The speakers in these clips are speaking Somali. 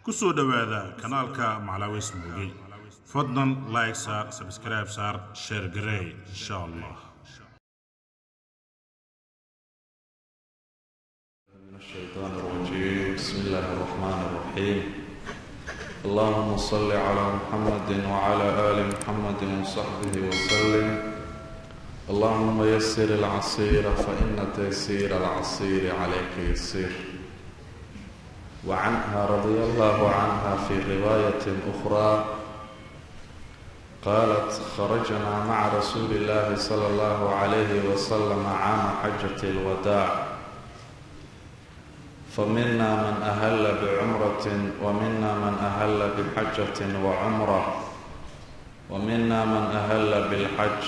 kusoo dhawaada kanaalka Maclaawis Mugi fadlan like saar subscribe saar share gareey insha Allah من الشيطان الرجيم بسم الله الرحمن الرحيم اللهم صل على محمد وعلى آل محمد وصحبه وسلم اللهم يسر العسير فإن تيسير العسير عليك يسير وعنها رضي الله عنها في رواية أخرى قالت خرجنا مع رسول الله صلى الله عليه وسلم عام حجة الوداع فمنا من أهل بعمرة ومنا من أهل بحجة وعمرة ومنا من أهل بالحج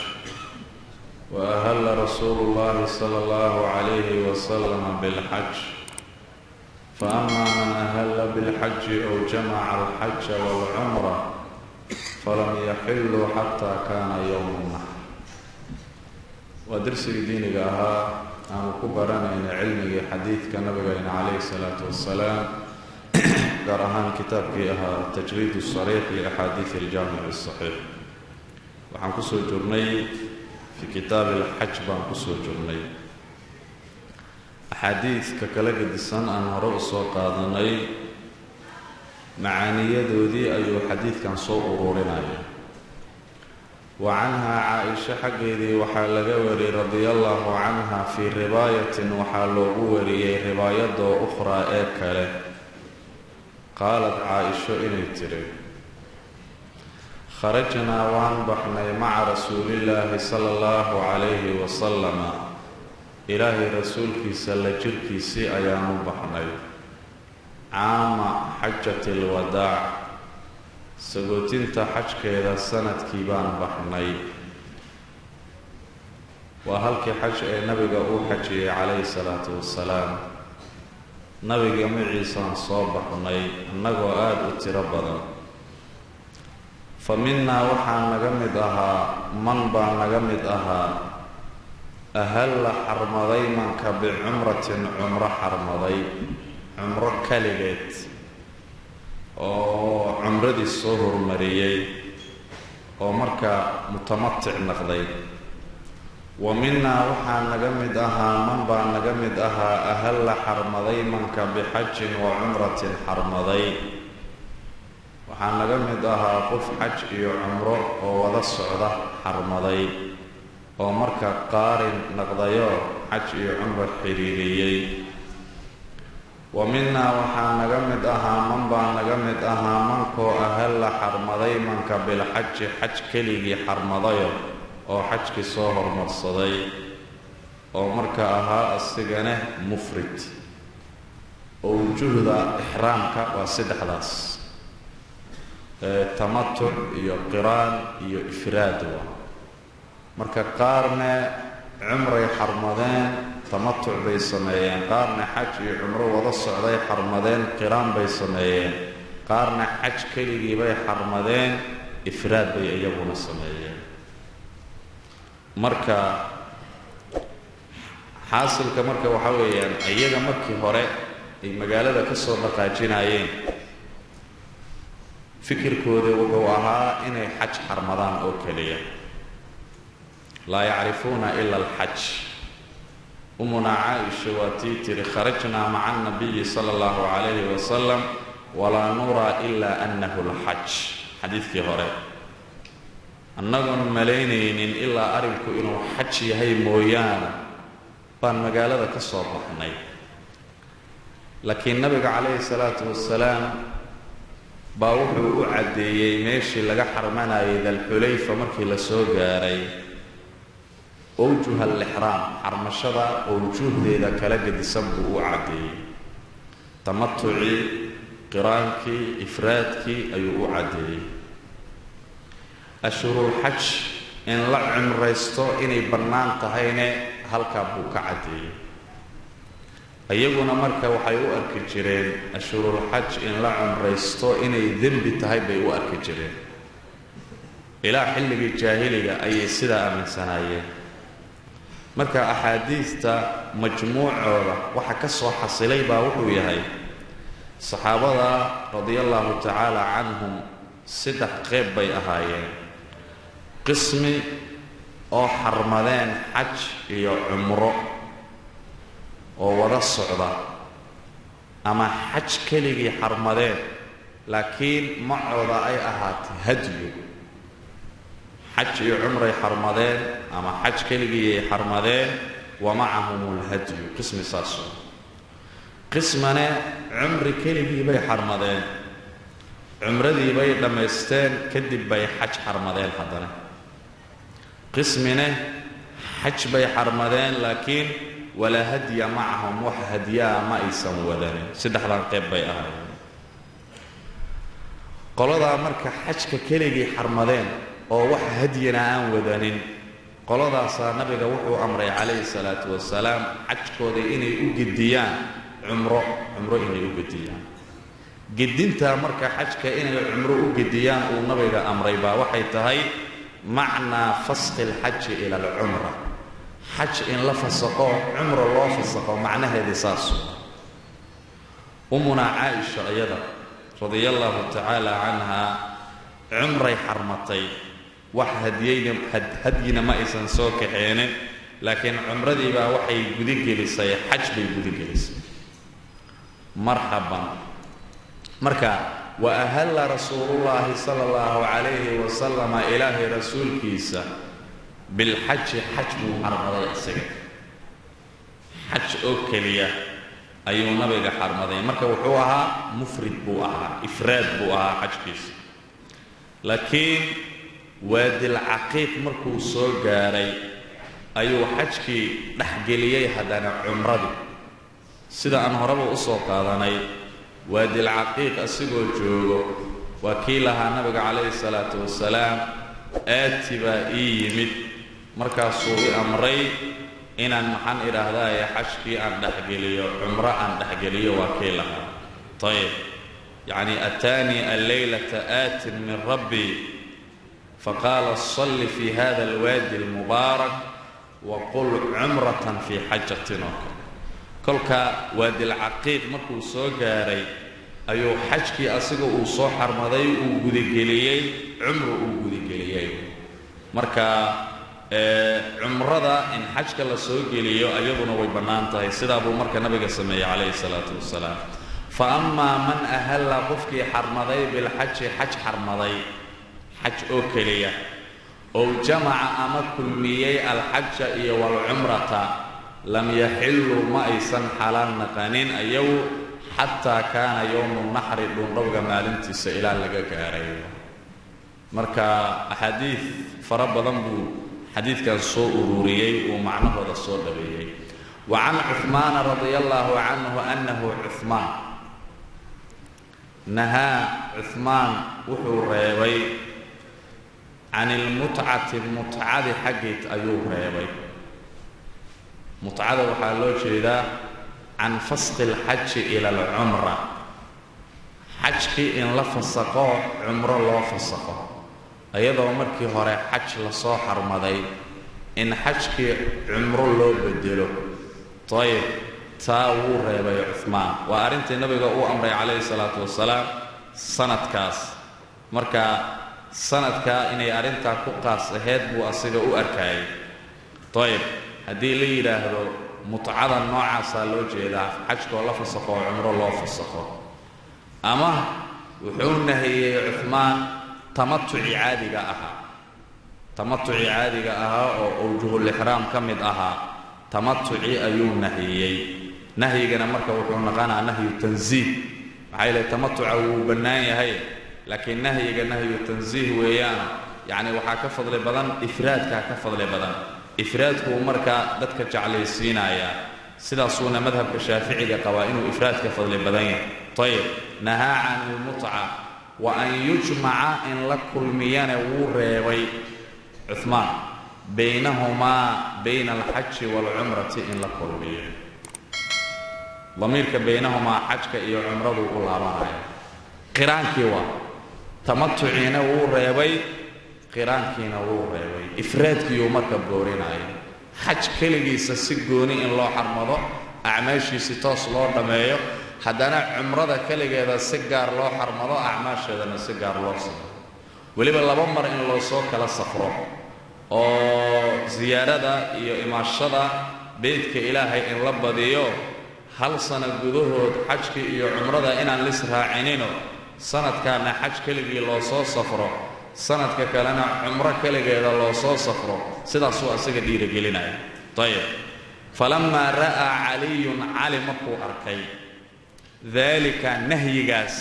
وأهل رسول الله صلى الله عليه وسلم بالحج فأما من أهل بالحج أو جمع الحج والعمرة فلم يحلوا حتى كان يوم النحر ودرس دينك أنا كبرنا إن علمي حديث كنبينا عليه الصلاة والسلام قرأها كتاب فيها تجريد الصريح لأحاديث الجامع الصحيح وحنقص جرني في كتاب الحج بنقص جرني أحاديث ككلك الدسان أنا رؤس وقاضني معاني ذي أي حديث كان صوب أورورنا وعنها عائشة حقيدي وحالقوري رضي الله عنها في رواية وحالقوري رواية أخرى أكله قالت عائشة إني تري خرجنا وانبحنا مع رسول الله صلى الله عليه وسلم إلهي رسولك سلجلك سي أيام بحنا عام حجة الوداع sagootinta xajkeeda sanadkii baan baxnay waa halkii xaj ee nabiga uu xajiyay calayhi salaatu wassalaam nabiga maciisaan soo baxnay annagoo aada u tiro badan fa minnaa waxaa naga mid ahaa man baa naga mid ahaa ahalla xarmaday manka bicumratin cumro xarmaday cumro kaligeed oo cumradii soo hormariyay oo markaa mutamatic noqday wa minnaa waxaa naga mid ahaa man baa naga mid ahaa ahalla xarmaday manka bixajin wa cumratin xarmaday waxaa naga mid ahaa qof xaj iyo cumro oo wada socda xarmaday oo markaa qaarin noqdayoo xaj iyo cumro xiriiriyey wa minnaa waxaa naga mid ahaa man baa naga mid ahaa mankoo ahalla xarmaday manka bilxaji xaj keligii xarmadayo oo xajkii soo hormarsaday oo marka ahaa asigana mufrid oo wujuhda ixraamka waa saddexdaas tamatuc iyo qiraan iyo ifraad waa marka qaarna cumray xarmadeen tamatuc bay sameeyeen qaarna xaj iyo cumro wada socday xarmadeen qiraan bay sameeyeen qaarna xaj keligii bay xarmadeen ifraad bay iyaguna sameeyeen marka xaasilka marka waxa weeyaan iyaga markii hore ay magaalada ka soo dhaqaajinayeen fikirkooda wuxuu ahaa inay xaj xarmadaan oo keliya laa yacrifuuna ila alxaj أمنا عائشة وتيتر خرجنا مع النبي صلى الله عليه وسلم ولا نرى إلا أنه الحج حديث كهراء النظر ملينين إلا أريك إنه حج هي مويانا فان مقالة كسر بحني لكن النبي عليه الصلاة والسلام باوحو أعدي ماشي لقى حرمنا إذا الحليفة مركي لسوقاري أوجه الإحرام حرمشدا أوجه ذا كلا قد سبوا عادي تمتعي قرانكي إفرادكي أيو عادي أشهر الحج إن لعن ريستو إني برنان تهيني هلكا بوك عادي أيقنا مركا وحيو أركجرين أشهر الحج إن لعن ريستو إني ذنب تهي بيو أركجرين إلى حلق الجاهلية أي سيدة من سنايين marka axaadiista majmuucooda waxa ka soo xasilay baa wuxuu yahay saxaabada radiyallahu ta'ala canhum saddex qayb bay ahaayeen qismi oo xarmadeen xaj iyo cumro oo wada socda ama xaj keligii xarmadeen laakiin macooda ay ahaatay hadyu xaj iyo cumray xarmadeen ama xaj keligii ay xarmadeen wa macahumul hadyu qismi saaso qismane cumri keligii bay xarmadeen cumradii bay dhammaysteen kadib bay xaj xarmadeen haddana qismine xaj bay xarmadeen laakiin walaa hadya macahum wax hadyaa ma aysan wadanin saddexdan qayb bay ahaayeen qoladaa marka xajka keligii xarmadeen oo wax hadyana aan wadanin qoladaasaa nabiga wuxuu amray calayhi salaatu wasalaam xajkooda inay u gediyaan cumro inay u gediyaan gedintaa marka xajka inay cumro u gediyaan uu nabiga amray baa waxay tahay macnaa fasqi alxaji ila alcumra xaj in la fasaqo cumro loo fasaqo macnaheedii saas umunaa caaisha ayada radiyallahu ta'ala canha cumray xarmatay wax hadyina ma aysan soo kaxeenin laakiin cumradii baa waxay gudigelisay xaj bay gudigelisay marhaban marka wa ahalla rasuulullaahi sala allahu calayhi wasalama ilaahay rasuulkiisa bilxaji xaj buu xarmaday isaga xaj oo keliya ayuu nabiga xarmaday marka wuxuu ahaa mufrid buu ahaa ifraad buu ahaa xajkiisa laakiin waadil caqiiq markuu soo gaaray ayuu xajkii dhexgeliyey haddana cumradii sida aan horeba u soo qaadanay waadil caqiiq asigoo joogo waa kii lahaa nabiga calayhi salaatu wasalaam aati baa ii yimid markaasuu i amray inaan maxaan idhaahdaaye xajkii aan dhexgeliyo cumro aan dhexgeliyo waa kii lahaa ayib yacni ataanii alleylata aatin min rabbii faqaala salli fi hada alwaadi almubaarak waqul cumratan fii xajatin oo kale kolka waadilcaqiiq markuu soo gaaray ayuu xajkii asiga uu soo xarmaday uu gudageliyey cumro uu gudageliyey marka cumrada in xajka la soo geliyo ayaduna way bannaan tahay sidaa buu marka nabiga sameeyey calayhi salaatu wasalaam fa amaa man ahalla qofkii xarmaday bilxaji xaj xarmaday xaj oo keliya ow jamaca ama kulmiyey alxaja iyo walcumrata lam yaxillu ma aysan xalaal naqanin ayagu xataa kaana yowmu naxri dhuundhowga maalintiisa ilaa laga gaaray marka axaadiid fara badan buu xadiidkan soo ururiyey uu macnahooda soo dhabeeyey wa can cuhmaana radia allahu canhu annahu cuhmaan nahaa cuhmaan wuxuu reebay can ilmutcati mutcadi xaggeed ayuu reebay mutcada waxaa loo jeedaa can fasqi alxaji ila alcumra xajkii in la fasaqo cumro loo fasaqo iyadoo markii hore xaj lasoo xarmaday in xajkii cumro loo bedelo ayib taa wuu reebay cuhmaan waa arrintii nabiga uu amray calayhi salaatu wasalaam sanadkaas marka sanadkaa inay arrintaa ku qaas ahayd buu asiga u arkayay ayib haddii la yidhaahdo mutcada noocaasaa loo jeedaa xajkoo la fasaqo oo cumro loo fasaqo ama wuxuu nahiyey cuhmaan tamatuci caadiga ahaa oo awjuhulixraam ka mid ahaa tamatuci ayuu nahiyey nahyigana marka wuxuu naqanaa nahyu tansiih maxaa yeele tamatuca wuu bannaan yahay laakiin nahyiga nahyu tansiih weeyaan yacni waxaa ka fadli badan ifraadkaa ka fadli badan ifraadkuu markaa dadka jeclaysiinayaa sidaasuuna madhabka shaaficiga qabaa inuu ifraadka fadli badan yahay ayib nahaa can ilmutca wa an yujmaca in la kulmiyana wuu reebay cuhmaan baynahumaa bayna alxaji waalcumrati in la kulmiyo damiirka baynahumaa xajka iyo cumradu u laabanaya qiraankii waa tamatuciina wuu reebay qiraankiina wuu reebay ifraadkiiyuu marka boorinaya xaj keligiisa si gooni in loo xarmado acmaashiisi toos loo dhammeeyo haddana cumrada kaligeeda si gaar loo xarmado acmaasheedana si gaar loo sameeyo weliba laba mar in loo soo kala safro oo ziyaarada iyo imaashada beydka ilaahay in la badiyo hal sano gudahood xajka iyo cumrada inaan lis raacinino sanadkaana xaj keligii loo soo safro sanadka kalena cumro kaligeeda loo soo safro sidaasuu asaga dhiirigelinaya ayib falamaa ra'aa caliyun cali markuu arkay daalika nahyigaas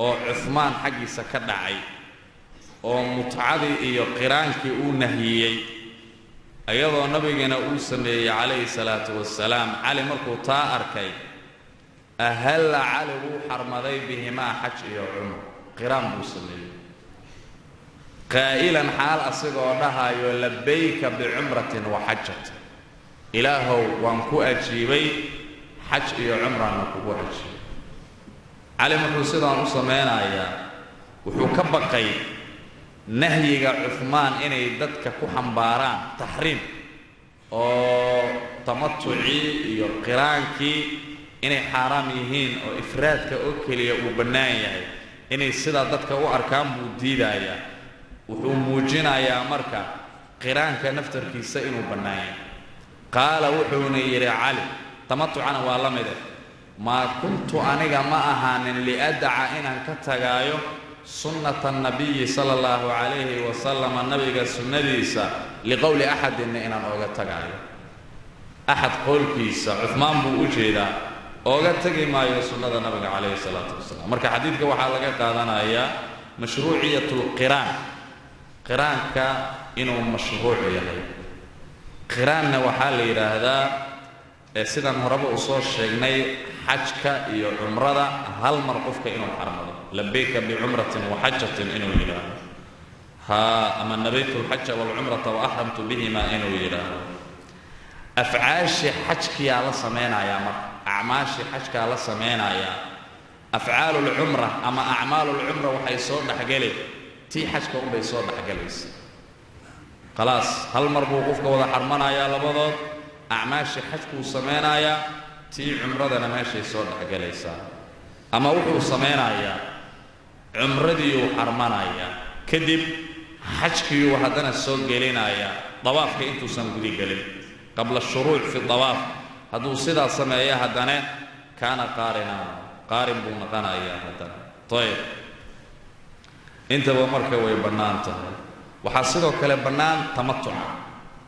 oo cuhmaan xaggiisa ka dhacay oo mutcadii iyo qiraankii uu nahiyey ayadoo nabigeena uu sameeyey calayhi salaatu wasalaam cali markuu taa arkay ahalla cali wuu xarmaday bihimaa xaj iyo cumro qiraan buu sameeyey qaa'ilan xaal asigoo dhahayo labayka bicumratin wa xajatin ilaahow waan ku ajiibay xaj iyo cumraanna kugu ajiibay cali markuu sidaan u samaynayaa wuxuu ka baqay nahyiga cuhmaan inay dadka ku xambaaraan taxriim oo tamatucii iyo qiraankii inay xaaraam yihiin oo ifraadka oo keliya uu bannaan yahay inay sidaa dadka u arkaan buu diidayaa wuxuu muujinayaa marka qiraanka naftarkiisa inuu bannaan yahay qaala wuxuuna yidhi cali tamatucana waa la mide maa kuntu aniga ma ahaanin liadaca inaan ka tagaayo sunnata nabiyi sala allahu calayhi wasalama nabiga sunnadiisa liqowli axadinna inaan ooga tagaayo axad qowlkiisa cuhmaan buu u jeedaa ooga tegi maayo sunnada nabiga calayhi salaatu wasalaam marka xadiidka waxaa laga qaadanayaa mashruuciyat lqiraan qiraanka inuu mashruuc yahay qiraanna waxaa la yidhaahdaa sidaan horeba u soo sheegnay xajka iyo cumrada hal mar qofka inuu xarmado labayka bicumratin wa xajatin inuu yidhaahdo ama nabaytu alxaja waalcumrata wa axramtu bihima inuu yidhaahdo afcaashii xajkiyaa la samaynayaa marka acmaashii xajkaa la samaynayaa afcaalu lcumra ama acmaalu lcumra waxay soo dhexgeli tii xajka unbay soo dhexgelaysa khalaas hal mar buu qofka wada xarmanayaa labadood acmaashii xajkuu samaynayaa tii cumradana meeshay soo dhexgelaysaa ama wuxuu samaynayaa cumradiiyuu xarmanayaa kadib xajkiiyuu haddana soo gelinayaa dawaafka intuusan gudi gelin qabla shuruuc fi dawaaf hadduu sidaa sameeya haddana kaana qaarin buu noqonayaa haddana ayib intaba marka way bannaan tahay waxaa sidoo kale bannaan tamatuca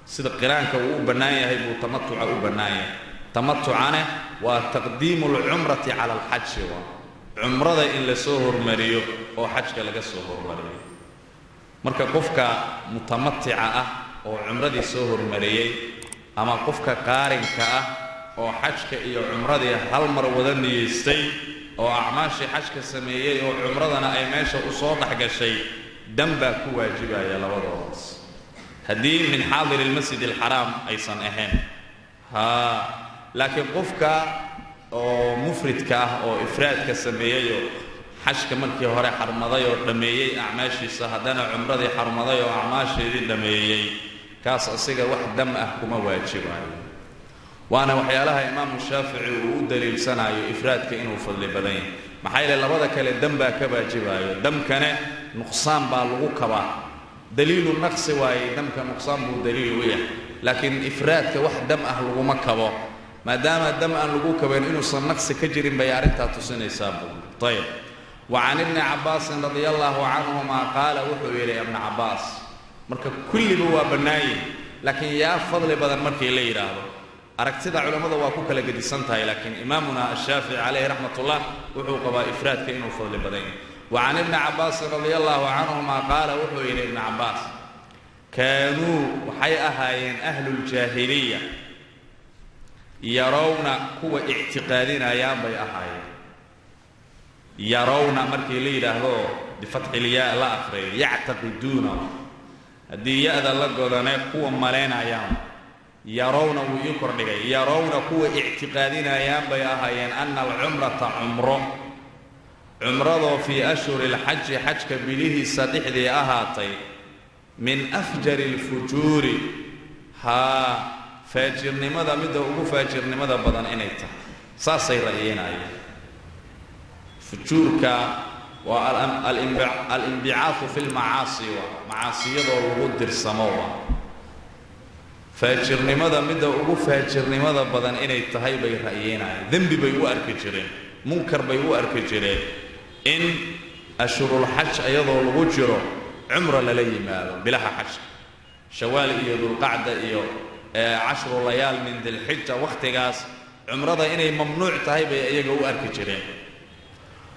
sida qiraanka uu u bannaan yahay buu tamatuca u bannaan yahay tamatucane waa taqdiimu alcumrati cala alxaji cumrada in la soo hormariyo oo xajka laga soo hormariyo marka qofka mutamatica ah oo cumradii soo hormariyey ama qofka qaarinka ah oo xajka iyo cumradii hal mar wada niyeystay oo acmaashii xajka sameeyey oo cumradana ay meesha u soo dhexgashay dan baa ku waajibaya labadoodaas haddii min xaadir almasjid alxaraam aysan ahayn laakiin qofka oo mufridka ah oo ifraadka sameeyey oo xajka markii hore xarmaday oo dhammeeyey acmaashiisa haddana cumradii xarmaday oo acmaasheedii dhammeeyey kaas asiga wax dam ah kuma waajibayo waana waxyaalaha imaamu shaafici uu u daliilsanayo ifraadka inuu fadli badan yahay maxaa yeele labada kale dam baa ka waajibayo damkane nuqsaan baa lagu kabaa daliilu naqsi waaye damka nuqsaan buu daliil u yahay laakiin ifraadka wax dam ah laguma kabo maadaama dam aan lagu kabayn inuusan naqsi ka jirin bay arrintaa tusinaysaa buu ayib وعن ابن عباس رضي الله عنهما قال وحو يلي ابن عباس marka kulliba waa bannaaye laakiin yaa fadli badan markii la yidhaahdo aragtida culimmada waa ku kala gedisan tahay laakiin imaamuna ashaafici calayhi raxmatullah wuxuu qabaa ifraadka inuu fadli badan yahay وعن ابن عباس رضي الله عنهما قال وحو يلي ابن عباس كانوا waxay ahaayeen ahlu الجاهلية yarawna kuwa ictiqaadinayaan bay ahaayeen yarawna markii la yidhaahdo bifatxi ilyaa la akhriyo yactaqiduuna haddii ya-da la godane kuwa malaynayaan yarawna wuu ii kordhigay yarawna kuwa ictiqaadinayaan bay ahaayeen ana alcumrata cumradoo fii ashhuri lxaji xajka bilihiisa dhexdii ahaatay min afjari lfujuuri faajirnimada midda ugu faajirnimada badan inay tahay saasay ra'yeenayeen fujuurka waa al-inbicaathu fi lmacaasi macaasiyadoo lagu dirsamo faajirnimada midda ugu faajirnimada badan inay tahay bay ra'yeenayeen dembi bay u arki jireen munkar bay u arki jireen in ashhurul xaj ayadoo lagu jiro cumro lala yimaado bilaha xajka shawaal iyo dulqacda iyo 10 layaal min dilxija waqtigaas cumrada inay mamnuuc tahay bay iyaga u arki jireen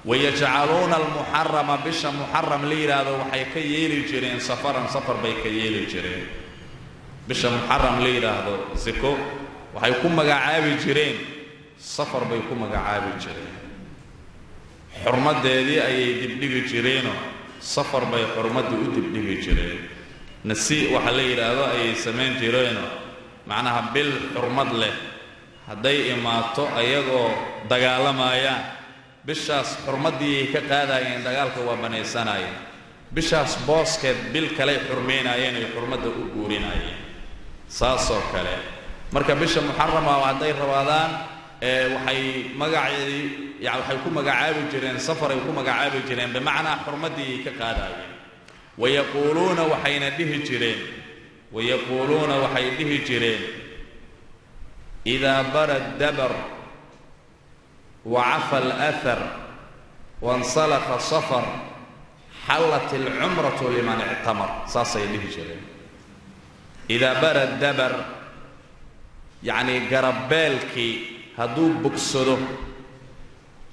wayajcaluuna almuxarama bisha muxaram la yidhaahdo waxay ka yeeli jireen safaran safar bay ka yeeli jireen bisha muxaram la yidhaahdo ziko waxay ku magacaabi jireen safar bay ku magacaabi jireen xurmadeedii ayay dibdhigi jireenoo safar bay xurmadii u dibdhigi jireen nasi waxa la yidhaahdo ayay samayn jireenoo macnaha bil xurmad leh hadday imaato ayagoo dagaalamayaan bishaas xurmadii ay ka qaadayeen dagaalka waa banaysanayeen bishaas booskeed bil kale xurmeynayeen ay xurmadda u guurinayeen saasoo kale marka bisha muxarama hadday rabaadaan waxay magaceedii waxay ku magacaabi jireen safar ay ku magacaabi jireen bimacnaa xurmadii ay ka qaadayeen wayaquuluuna waxayna dhihi jireen idaa bara dabar وعفى الأثر وانسلخ صفر حلت العمرة لمن اعتمر ساسي به جرين إذا برد دبر يعني قربالكي هدو بكسره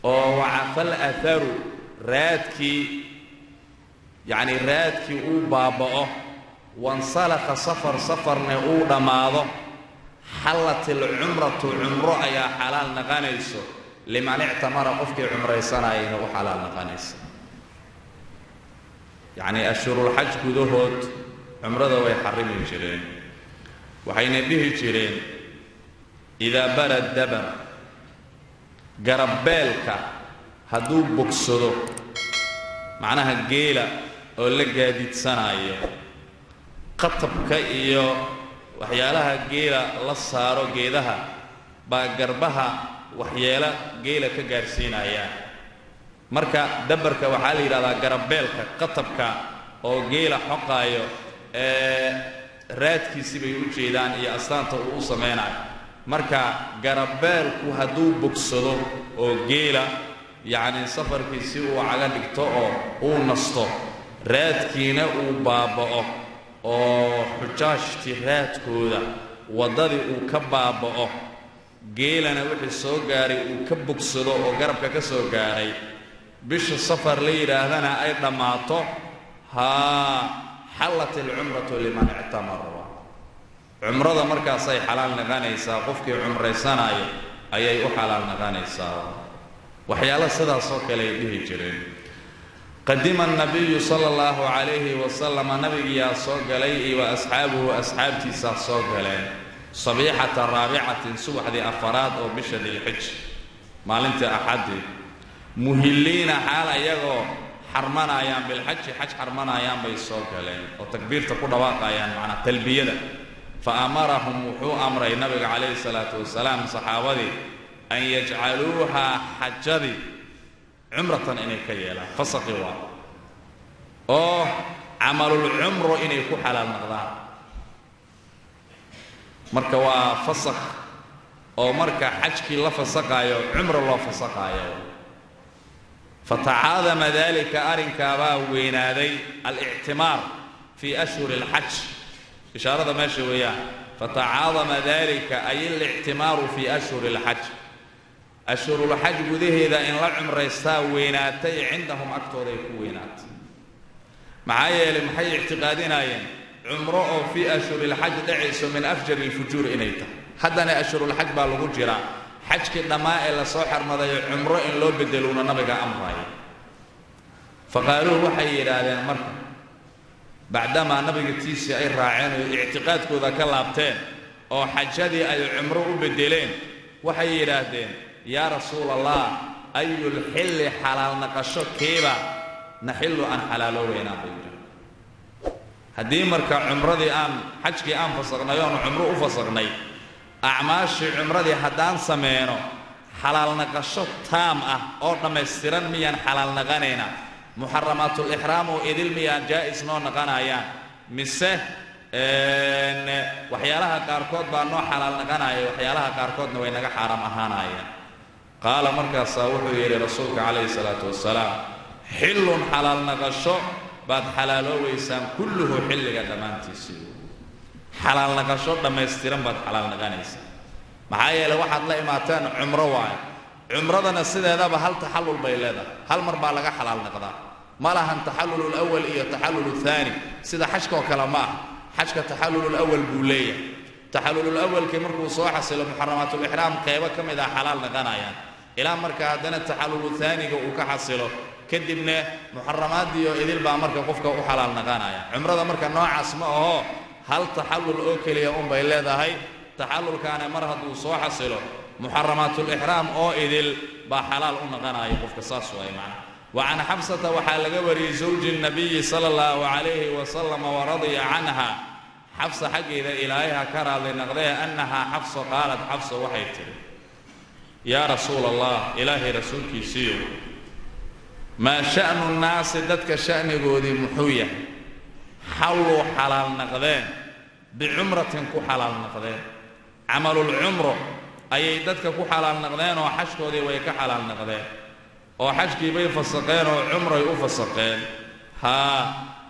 وعفى الأثر رادكي يعني رادكي أو بابا وانسلخ صفر نقو دماضه حلت العمرة عمره يا حلال نغانيسو لمن اعتمر قفك عمريساناين وحلال نقانيس يعني أشهر الحج كدهود عمرده ويحرم جيرين وحين به جيرين إذا برد دبر قربالك هدو بكسدو معناها الجيلة أو لقاديت سنايا قطبك إيو وحيالها الجيلة لصارو جيدها باقربها waxyeela geela ka gaarsiinayaan marka dabarka waxaa la yidhahdaa garabeelka qatabka oo geela xoqaayo raadkiisi bay u jeedaan iyo astaanta uu u samaynayo marka garabeelku hadduu bogsado oo geela yacni safarkiisi uu caga dhigto oo uu nasto raadkiina uu baaba'o oo xujaajtii raadkooda waddadii uu ka baaba'o geelana wixii soo gaaray uu ka bogsado oo garabka ka soo gaaray bisha safar la yidhaahdana ay dhammaato xallat alcumratu liman ictamara cumrada markaasay xalaal naqanaysaa qofkii cumraysanaya ayay u xalaal naqanaysaa waxyaalo sidaasoo kale ay dhihi jireen qadima annabiyu sala allahu calayhi wasalam nabigiyaa soo galay iyo asxaabuhu asxaabtiisaa soo galeen صبيحة رابعة صبح دي أفراد أو بشر الحج مالنت أحد مهلين حال يجو حرمنا أيام بالحج حج حرمنا أيام بيسوق عليه وتكبير تقول واقع يعني معنا تلبية فأمرهم وحو أمر النبي عليه الصلاة والسلام صحابتي أن يجعلوها حجدي عمرة إني كيلا فسقوا أو عملوا العمر إني كحل المقدار marka waa fasakh oo marka xajkii la fasaqayo umra loo fasaqayo fataadama dalika arinka baa weynaaday al-i'timar fi ashhur al-hajj ishaarada meesha weeyaan fataadama dalika ay al-i'timar fi ashhur al-hajj ashhur al-hajj gudaheeda in la umraysta weynaatay عندهم agtooda ku weynaatay maxay yeelay maxay i'tiqaadinayeen عمره في أشهر الحج دعيس من أفجر الفجور إنيته حدنا أشهر الحج بالغجرة حج كدماء إلى صحر مضي عمره إن لو بدلون نبقى أمره فقالوا وحي إلى المركب بعدما نبقى تيسي أي راعين اعتقاد كذا كلابتين أو حجدي أي عمره بدلين وحي إلى دين يا رسول الله أي الحل حلال نقشو كيبا نحل أن حلالو وينا haddii marka cumradii aan xajkii aan fasaqnay oo cumro u fasaqnay acmaashii cumradii haddaan sameeyno xalaal naqasho taam ah oo dhammaystiran miyaan xalaal naqanayna muxaramaatul ixraam oo idil miyaan jaa'is noo naqanayaan mise waxyaalaha qaarkood baa noo xalaal naqanaya waxyaalaha qaarkoodna way naga xaaraam ahaanayaan qaala markaasaa wuxuu yidhi rasuulka calayhi salaatu wasalaam xillun xalaal naqasho baad xalaaloobaysaan kulluhu xilliga dhammaantiisii xalaal naqasho dhammaystiran baad xalaal naqanaysaa maxaa yeelay waxaad la imaateen cumro waaye cumradana sideedaba hal taxallul bay leedahay hal mar baa laga xalaal naqdaa ma lahan taxallul awwal iyo taxallul thani sida xajka oo kale ma ah xajka taxallul awwal buu leeyahay taxallul awwalkii markuu soo xasilo muxaramaatul ixraam qaybo ka mid ah xalaal naqanayaan ilaa marka haddana taxallul thaniga uu ka xasilo kadibna muxaramaadii oo idil baa marka qofka u xalaal naqanaya cumrada marka noocaas ma aho hal taxallul oo keliya un bay leedahay taxallulkaana mar hadduu soo xasilo muxaramaatul ixraam oo idil baa xalaal u naqanaya qofka saas way macna وعن حفصة وحال قبري زوج النبي صلى الله عليه وسلم ورضي عنها حفصة حق إذا إلهها كرى لنغذيها أنها حفصة قالت حفصة وحيت يا رسول الله إلهي رسولك سيو ما شأن الناس دتك شأن قودي محوية حلوا حلال نغذين بعمرة كو حلال نغذين عمل العمر أي دتك كو حلال نغذين وحشك ودي ويك حلال نغذين oo xajkii bay fasaqeen oo cumray u fasaqeen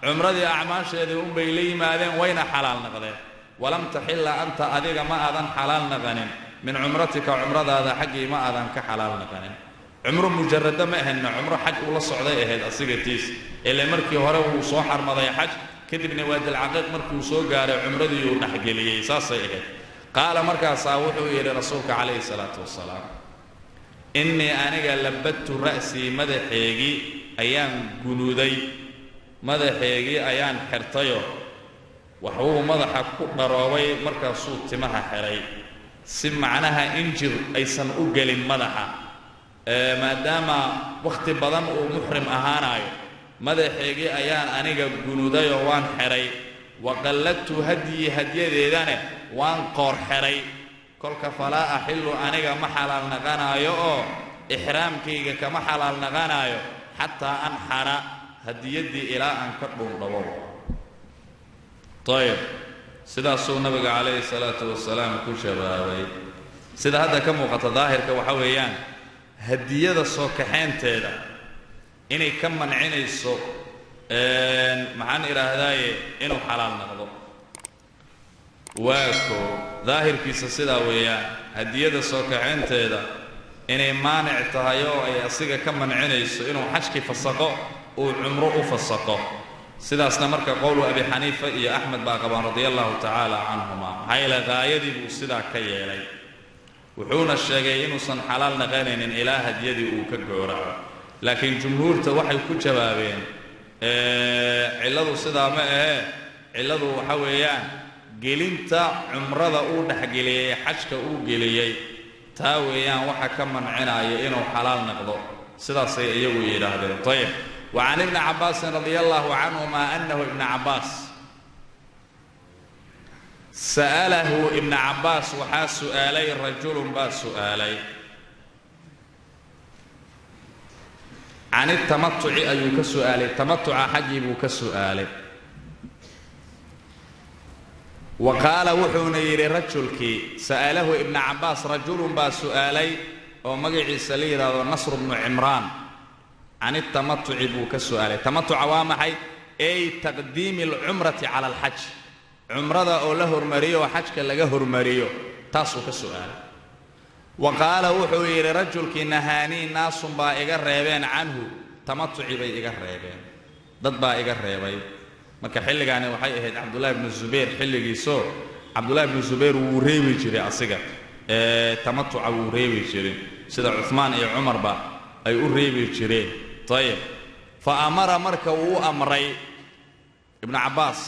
cumradii acmaasheedii un bay la yimaadeen wayna xalaal naqdeen walam taxilla anta adiga ma aadan xalaal naqanin min cumratika cumradaada xaggii ma aadan ka xalaal naqanin cumro mujarada ma ahayn cumro xaj uu la socday ahayd asiga tiis ilaa markii hore uu soo xarmaday xaj kadibna waadil caqiiq markii uu soo gaaray cumradii uu dhaxgeliyay saasay ahayd qaala markaasaa wuxuu yidhi rasuulka calayhi salaatu wasalaam إني أنا لبت رأسي ماذا حيجي أيام جنودي ماذا حيجي أيام حرطيو وحوه ماذا حكوا نراوي مركز صوت تمها حري سمع عنها إنجر أيسن أجل مدحة ما دام وقت بدن ومحرم أهاناي ماذا حيجي أيام أنا جنودي وان حري وقلدت هدي ذي وان قار حري كلك فلا أحل أنيجا محلال نغنايو إحرامكيجا كمحلال نغنايو حتى أنحر هديدي إلى أن كتبوا ضوء طيب سيدا سو النبي عليه الصلاة والسلام كل شبابي سيدا هذا كم وقت ظاهر كوحويان هدية السوق حين تيدا إني كم من عيني السوق معان إلى هداي إنه حلال نغضو واكو ظاهر كيس سيدا ويا هدية السوق حين تيدا إني مانع تهيو أي أصيغا كم من عيني السوق إنه حشكي فسقو وعمره فسقو سيدا سنمرك قول أبي حنيفة يا أحمد باقبان رضي الله تعالى عنهما هاي لغايدي بوسيدا كيالي وحونا الشاقيين وصن حلال نغانين إله هديدي وكجورا لكن جمهور توحي كجبابين علادو سيدا ما علادو حويان جلنتا عمردا او دحجليي حجك او جليي تا ويان waxa ka mancinaya inuu xalaal noqdo sidaas ay iyagu yiraahdeen طيب وعن ابن عباس رضي الله عنهما انه ابن عباس سأله ابن عباس وحا سؤالي رجل با سؤالي عن التمتع اي كسؤالي تمتع حجي بو كسؤالي وقال وحون يري رجلك سأله ابن عباس رجل با سؤالي ومقعي سليل نصر بن عمران عن التمتع بو كسؤالي تمتع وامحي أي تقديم العمرة على الحج عمرة أو له مريو وحجك لقه مريو تاسو كسؤال وقال وحون يري رجلك نهاني ناس با إيقر ريبين عنه تمتع بي إيقر ريبين ضد با إيقر ريبين marka xilligaani waxay ahayd Abdullah ibn Zubayr xilligiiso Abdullah ibn Zubayr uu reebi jiray asiga tamattuca uu reebi jiray sida Uthman iyo Umar ba ay u reebi jireen tayib fa amara marka uu amray ibn Abbas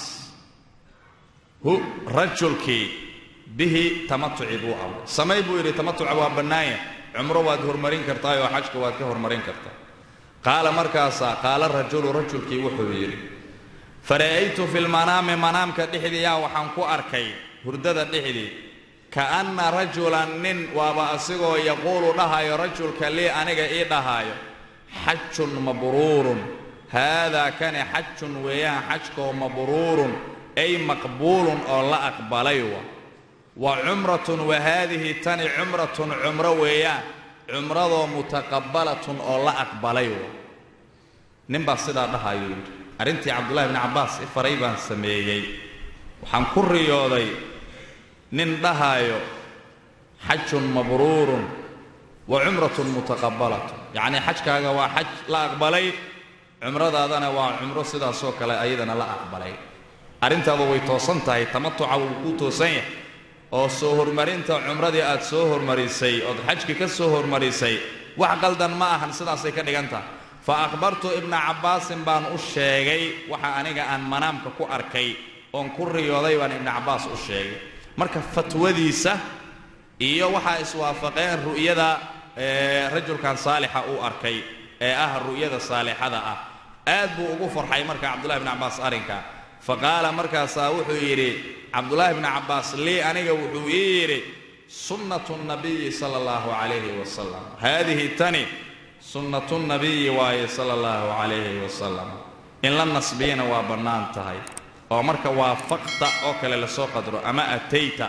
hu rajulki bihi tamattu'i buu aw samay buu yiri tamattuca waa banaaya umro waad hormarin kartaa iyo xajka waad ka hormarin kartaa qaala markaasa qaala rajulki wuxuu yiri فرأيت في المنام منام كدحدي يا وحن كو أركي هردة دحدي kaanna rajulan nin waaba asigoo yaquulu dhahayo rajulka lii aniga ii dhahayo xajun mabruurun haadaa kani xajun weeyaan xajkoo mabruurun ay maqbuulun oo la aqbalay wa cumratun wa haadihi tani cumratun cumro weeyaan cumradoo mutaqabbalatun oo la aqbalay nin baa sidaa dhahayo yidhi arrintii cabdullaahi bni cabbaas i faray baan sameeyey waxaan ku riyooday nin dhahayo xajun mabruurun wa cumratun mutaqabbalatun yacnii xajkaaga waa xaj la aqbalay cumradaadana waa cumro sidaasoo kale ayadana la aqbalay arrintaadu way toosan tahay tamatuca wuu ku toosan yahay oo soo hormarinta cumradii aad soo hormarisay ood xajkii ka soo hormarisay wax qaldan ma ahan sidaasay ka dhigan tahay fa akhbartu ibna cabbaasin baan u sheegay waxa aniga aan manaamka ku arkay oon ku riyooday baan ibna cabbaas u sheegay marka fatwadiisa iyo waxaa iswaafaqeen ru'yada rajulkan saalixa uu arkay ee ah ru'yada saalixada ah aad buu ugu farxay marka cabdullahi bni cabbaas arrinka faqaala markaasaa wuxuu yidhi cabdullaahi bni cabbaas lii aniga wuxuu ii yidhi sunnatu nabiyi sala allahu calayhi wasalam haadihi tani sunnatu nabiyi waaye sala allahu calayhi wasalam in la nasbiyana waa bannaan tahay oo marka waafaqta oo kale lasoo qadro ama atayta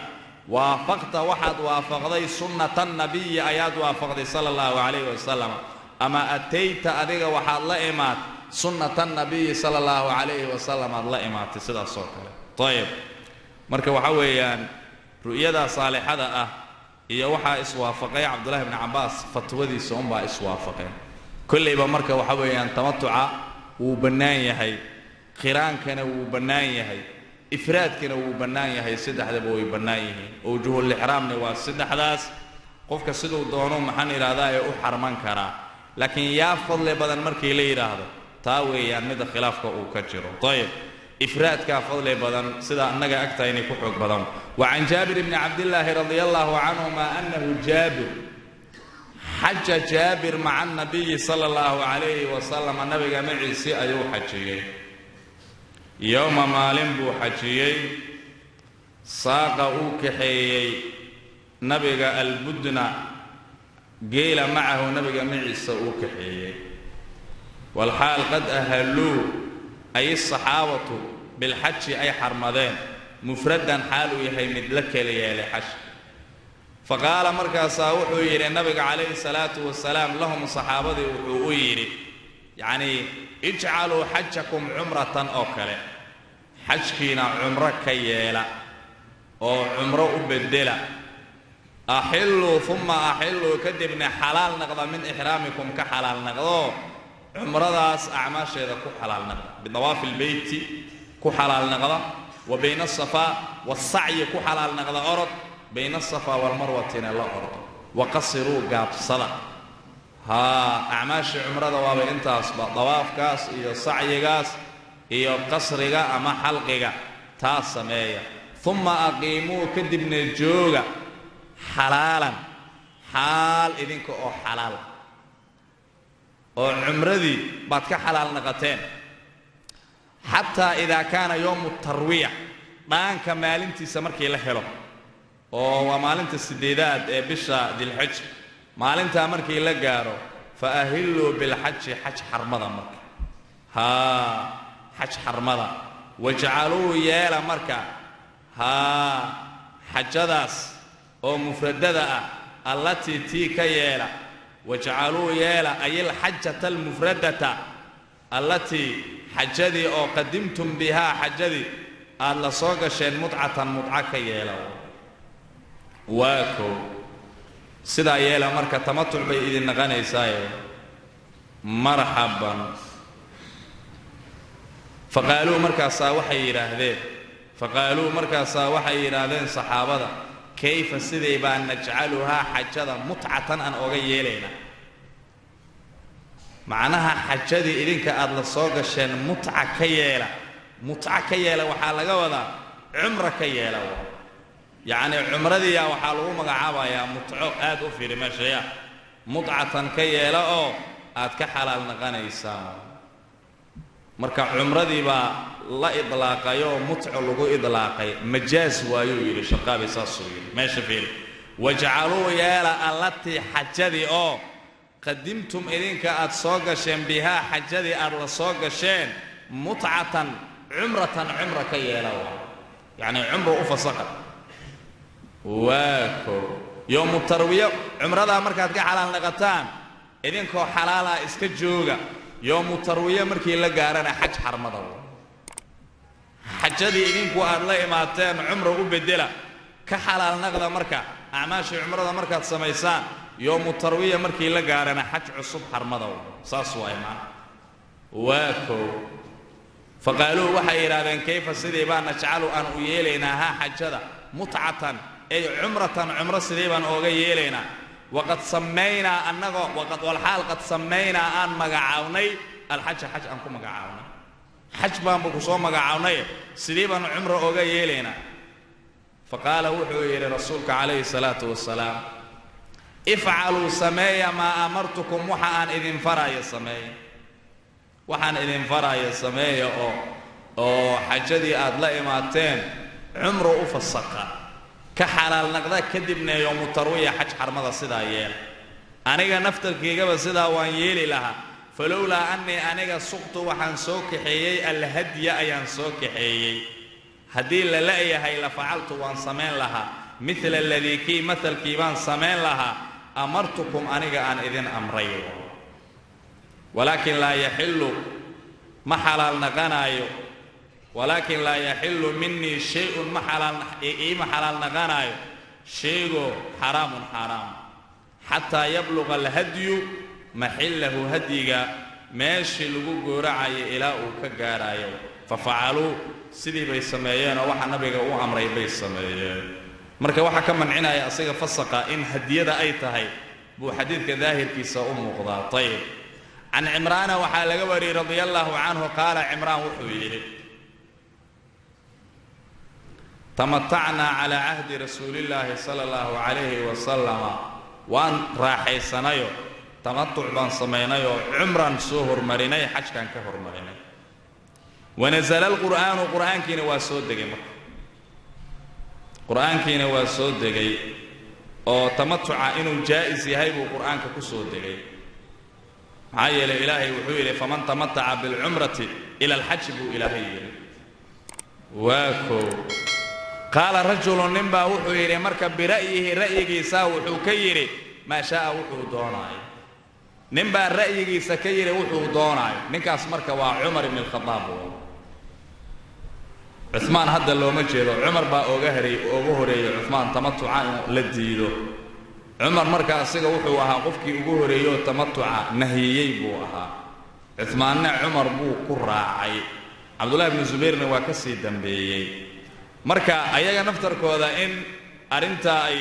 waafaqta waxaad waafaqday sunnata nabiyi ayaad waafaqday sala allahu calayhi wasalam ama atayta adiga waxaad la imaad sunnata nabiyi sala allahu calayhi wasalam aad la imaatay sidaas oo kale ayib marka waxa weeyaan ru'yada saalixada ah iyo waxaa iswaafaqay cabdullaahi bni cabbaas fatwadiisa unbaa iswaafaqeen kollayba marka waxa weeyaan tamatuca wuu bannaan yahay qiraankana wuu bannaan yahay ifraadkana wuu bannaan yahay saddexdaba way bannaan yihiin awjuhulixraamna waa saddexdaas qofka siduu doono maxaan idhaahdaa ee u xarman karaa laakiin yaa fadli badan markii la yidhaahdo taa weeyaan mida khilaafka uu ka jiro ayib ifraadkaa fadli badan sida annaga agtaa inay ku xoog badan wacan jaabir bni cabdillaahi radia allahu canhuma annahu jaabir xaja jaabir maca annabiyi sala allahu calayhi wasalam nabiga maciisi ayuu xajiyey yowma maalin buu xajiyey saaqa uu kaxeeyey nabiga albudna geela macahu nabiga maciisa uu kaxeeyey walxaal qad ahalluu ay asaxaabatu bilxaji ay xarmadeen mufradan xaal uu yahay mid la kala yeelay xajka faqaala markaasaa wuxuu yidhi nabiga calayhi salaatu wasalaam lahum saxaabadii wuxuu u yidhi yacnii ijcaluu xajakum cumratan oo kale xajkiina cumro ka yeela oo cumro u beddela axilluu uma axilluu kadibna xalaal naqda min ixraamikum ka xalaal naqdo cumradaas acmaasheeda ku xalaal naqda bidawaafi lbeyti ku xalaal naqda wa bayna asafaa wasacyi ku xalaal naqda orod bayna asafaa walmarwatina la ordo waqasiruu gaabsada acmaashii cumrada waaba intaasba dawaafkaas iyo sacyigaas iyo qasriga ama xalqiga taas sameeya uma aqiimuu kadibna jooga xalaalan xaal idinka oo xalaal oo cumradii baad ka xalaal naqateen xataa idaa kaana yowmu tarwiya dhaanka maalintiisa markii la helo oo waa maalinta sideedaad ee bisha dilxij maalintaa markii la gaaro fa ahilluu bilxaji xaj xarmada marka xaj xarmada wajcaluu yeela marka xajadaas oo mufradada ah allatii tii ka yeela wajcaluu yeela ay alxajata almufradata allatii xajadii oo qadimtum bihaa xajadii aad la soo gasheen mutcatan mutca ka yeela waa kow sidaa yeela marka tamatuc bay idin naqanaysaaye marxaban faqaaluu markaasaa waxay yidhaahdeen saxaabada kayfa sidee baan najcaluhaa xajada mutcatan aan oga yeelayna macnaha xajadii idinka aad la soo gasheen mutca ka yeela waxaa laga wadaa cumra ka yeela yacni cumradiiya waxaa lagu magacaabayaa mutco aad u fiiri meeshaya mutcatan ka yeela oo aad ka xalaal naqanaysaan marka cumradii baa la idlaaqayo mutco lagu idlaaqay majaaz waayo yiri shaqaabi saasoo yiri meesha fiir waj'aluu yaala allati xajadi oo qadimtum idinka aad soo gasheen biha xajadi aad la soo gasheen mut'atan umratan umra ka yeelaw yani umra u fasaqa waako yawm tarwiya umrada markaad ka xalaal naqataan idinkoo xalaala iska jooga yawm tarwiya markii la gaarana xaj xarmada xajadii idinku aad la imaateen umra u bedela ka xalaal naqda marka acmaasha umrada markaad samaysaan yawm tarwiya markii la gaarana xaj cusub xarmada saas waa imaan waako faqaaluu waxa yiraahdeen kayfa sidii baan najcalu an u yeelaynaa xajada mut'atan ay umratan umra sidii baan ooga yeelaynaa waqad sameeyna annaga waqad wal haal qad sameeyna an magacawnay al hajj hajj an ku magacawnay hajj baan ku soo magacawnay sidii baan umra ooga yeelaynaa faqala wuxuu yiri rasuulka kaleey salaatu wassalaam if'alu sameeya ma amartukum waxa aan idin faraayo sameeya waxaan idin faraayo sameeya oo xajadii aad la imaateen umra u fasaqa ka xalaal naqda kadibna yawm tarwiya xaj xarmada sidaa yeel aniga naftarkeygaba sidaa waan yeeli lahaa falawla anni aniga suqtu waxaan soo kaxeeyay alhadiya ayaan soo kaxeeyay haddii la la'yahay la facaltu waan samayn lahaa mithla alladii kii mathalkii baan samayn lahaa amartukum aniga aan idin amray ولكن لا يحل محلال نغنايو ولكن لا يحل مني شيء محلال نغنايو شيء حرام حرام حتى يبلغ الهدي محله هديغا ماشي لغو غورعاي الى او كغارايو ففعلوا سيدي بي سميهين waxa nabiga uu amray bay sameeyeen marka waxa ka mancinaya asiga fasaqa in hadiyada ay tahay buu xadiidka daahirkiisa u muuqdaa tayib عن عمران وحال قوري رضي الله عنه قال عمران وحويره تمتعنا على عهد رسول الله صلى الله عليه وسلم وان راحي سنيو تمتع بان سمينيو عمرا سوهر مريني حج كان كهر مريني ونزل القرآن وقرآن كين واسود دقي قرآن كين واسود دقي او تمتع انو جائز يهيب قرآن كسود دقي عايل إلهي وحويل فمن تمتع بالعمرة إلى الحج بو إلهي واكو قال رجل نبا وحويل مركب برأيه رأيه يساو وحوكيري ما شاء وحو دوناي نبا رأيه يسكيري وحو دوناي نكاس مركب وعمر بن الخطاب عثمان هذا اللي مجيله عمر با اوغهري عثمان تمتع لديدو عمر مركا اسيغا wuxuu ahaa qofkii ugu horeeyo tamattuca nahiyay buu ahaa Uthman Umar buu ku raacay Abdullah ibn Zubayrna waa ka sii dambeeyay marka ayaga naftarkooda in arinta ay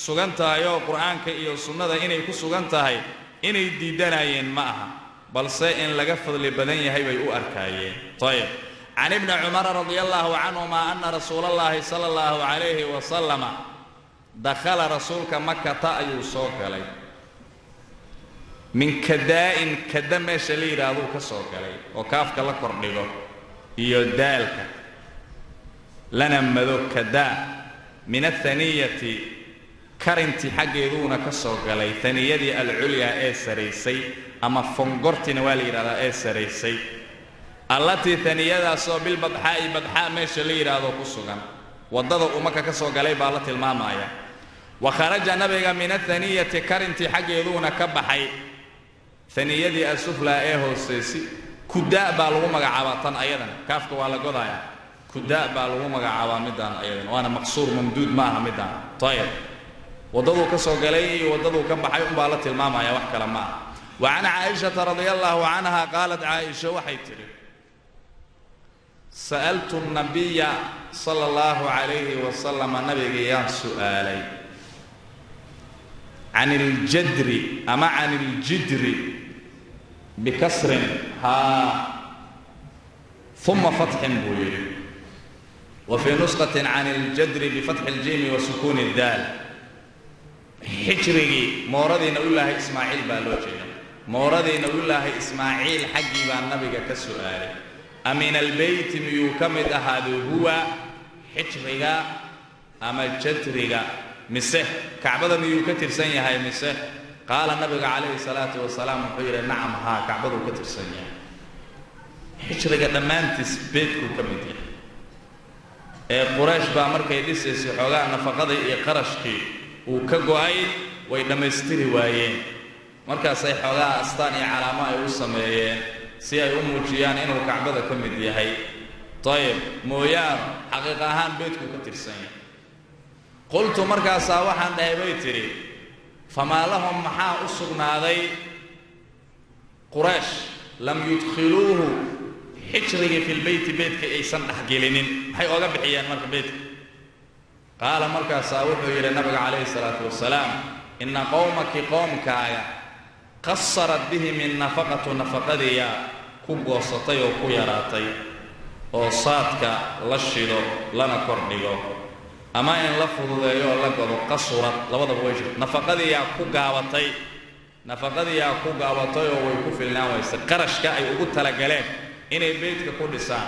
sugan tahay oo Quraanka iyo sunnada inay ku sugan tahay inay diidanayeen ma aha balse in laga fadli badan yahay bay u arkaayeen tayib عن ابن عمر رضي الله عنهما أن رسول الله صلى الله عليه وسلم دخل رسولك مكة أيو سوق علي من كداء كدم شلير هذا كسوق علي وكافك الله قرنيله يدالك لنا مذو كداء من الثانية كرنتي حق يدون كسوق علي ثانية العليا سريسي أما فنقرت نوالي هذا سريسي التي ثانية صو بالبضحاء بدحاء ما شلير هذا كسوق وضد أمك كسوق علي بالله المامايا وخرج نبي من الثانية كرنتي حق يدون كبحي ثانية السفلى هوسيسي كداء بالغو مغعابطان أيضا كافك ولا قضايا كداء بالغو مغعابا مدان أيضا وأنا مقصور ممدود معها مدان طيب وضدو كسوق علي وضدو كبحي بالله المامايا وحكى لما وعن عائشة رضي الله عنها قالت عائشة وحيتري سألت النبي صلى الله عليه وسلم نبي سؤالي عن الجدر أما عن الجدر بكسر ها ثم فتح بوير وفي نسخة عن الجدر بفتح الجيم وسكون الدال حجري موردي نقول لها إسماعيل بالوجه mooradii nabiyullaahi ismaaciil xaggii baa nabiga ka su'aalay amin albeyti miyuu ka mid ahaado huwa xijriga ama jadriga mise kacbada miyuu ka tirsan yahay mise qaala nabiga calayhi salaatu wasalaam wuxuu yidhi nacam haa kacbaduu ka tirsan yahay xijriga dhammaantiis beedkuu ka mid yahay ee quraysh baa markay dhisaysay xoogaa nafaqadii iyo qarashkii uu ka go'ay way dhammaystiri waayeen markaasay xoogaa astaan iyo calaamo ay u sameeyeen si ay u muujiyaan inuu kacbada ka mid yahay ayib mooyaan xaqiiq ahaan beedkuu ka tirsan yahay qultu markaasaa waxaan dhahay bay tidhi famaa lahum maxaa u sugnaaday quraysh lam yudkhiluuhu xijrigii fi lbeyti beedka aysan dhexgelinin maxay ooga bixiyeen marka beedka qaala markaasaa wuxuu yidhi nabiga calayhi salaatu wasalaam inna qowmaki qoomkaaga qasarat bihim innafaqatu nafaqadiya ku goosatay oo ku yaraatay oo saadka la shido lana kordhigo ama in la fududeeyo oo la godo qasurad labadaba way jirta nafaqadiyaa ku gaabatay oo way ku filnaan waysay qarashka ay ugu talagaleen inay beydka ku dhisaan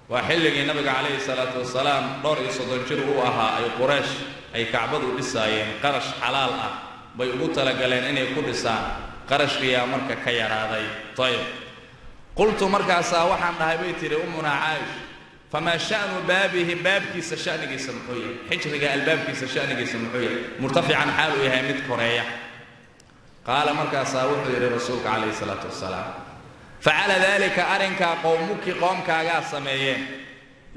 waa xilligii nabiga calayhi salaatu wasalaam 30 jir uu ahaa ay quraysh ay kacbadu dhisaayeen qarash xalaal ah bay ugu talagaleen inay ku dhisaan qarashkiyaa marka ka yaraaday ayib qultu markaasaa waxaan dhahay bay tidhi ummuna caa'ish famaa sha'nu baabihi baabkiisa sha'nigiisa muxuu yahay xijriga albaabkiisa sha'nigiisa muxuu yahay murtafican xaal uu yahay mid koreeya qaala markaasaa wuxuu yidhi rasuulka calayhi salaatu wasalaam facala daalika arrinkaa qowmuki qoomkaagaa sameeyeen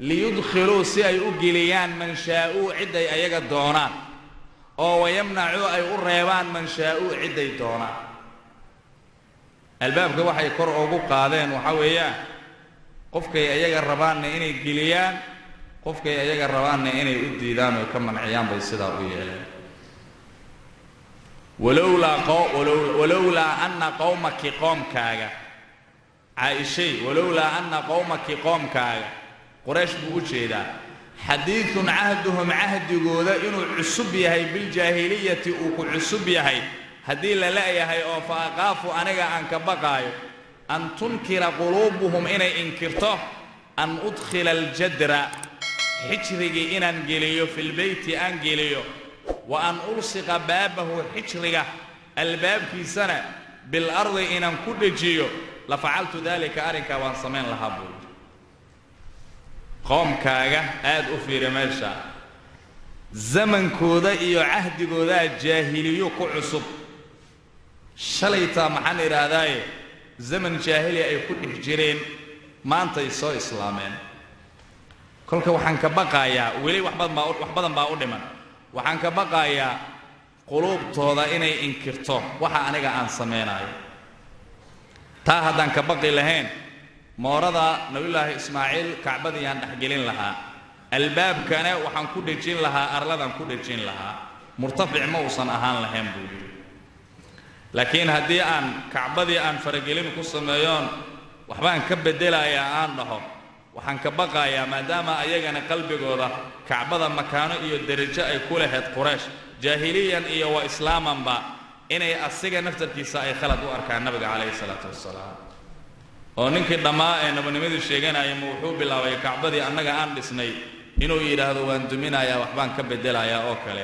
liyudkhiluu si ay u geliyaan man shaa'uu cidday ayaga doonaan oo wayamnacuu ay u reebaan man shaa'uu cidday doonaan albaabka waxay kor ugu qaadeen waxaa weeyaan qofkay ayaga rabaanna inay geliyaan qofkay ayaga rabaanna inay u diidaan oo ka manciyaan bay sidaa u yeeleen walowlaa anna qowmaki qoomkaaga caaishay walowlaa anna qowmaki qoomkaaga quraysh buu u jeedaa xadiidun cahduhum cahdigooda inuu cusub yahay biljaahiliyati uu ku cusub yahay haddii la la'yahay oo fa aqaafu aniga aan ka baqaayo an tunkira quluubuhum inay inkirto an udkhila aljadra xijrigii inaan geliyo filbeyti aan geliyo wa an ulsiqa baabahu xijriga albaabkiisana bilardi inaan ku dhejiyo la facaltu daalika arrinkaa waan samayn lahaa buu yidhi qoomkaaga aad u fiiri meesha zamankooda iyo cahdigoodaa jaahiliyo ku cusub shalaytaa maxaan idhaahdaaye zaman jaahili ay ku dhex jireen maantay soo islaameen kolka waxaan ka baqaayaa weli wax badan baa u dhiman waxaan ka baqaayaa quluubtooda inay inkirto waxa aniga aan samaynayo taa haddaan ka baqi lahayn moorada nabiyullaahi ismaaciil kacbadii aan dhexgelin lahaa albaabkana waxaan ku dhejin lahaa arladan ku dhejin lahaa murtafic ma uusan ahaan lahayn buu yidhi laakiin haddii aan kacbadii aan faragelin ku sameeyoon waxbaan ka beddelayaa aan dhaho waxaan ka baqayaa maadaama ayagana qalbigooda kacbada makaano iyo derajo ay ku lahayd quraysh jaahiliyan iyo wa islaamanba inay asiga naftarkiisa ay khalad u arkaan nabiga calayhi salaatu wasalaam oo ninkii dhammaa ee nabanimadii sheeganaya ma wuxuu bilaabay kacbadii annaga aan dhisnay inuu yidhaahdo waan duminayaa waxbaan ka beddelayaa oo kale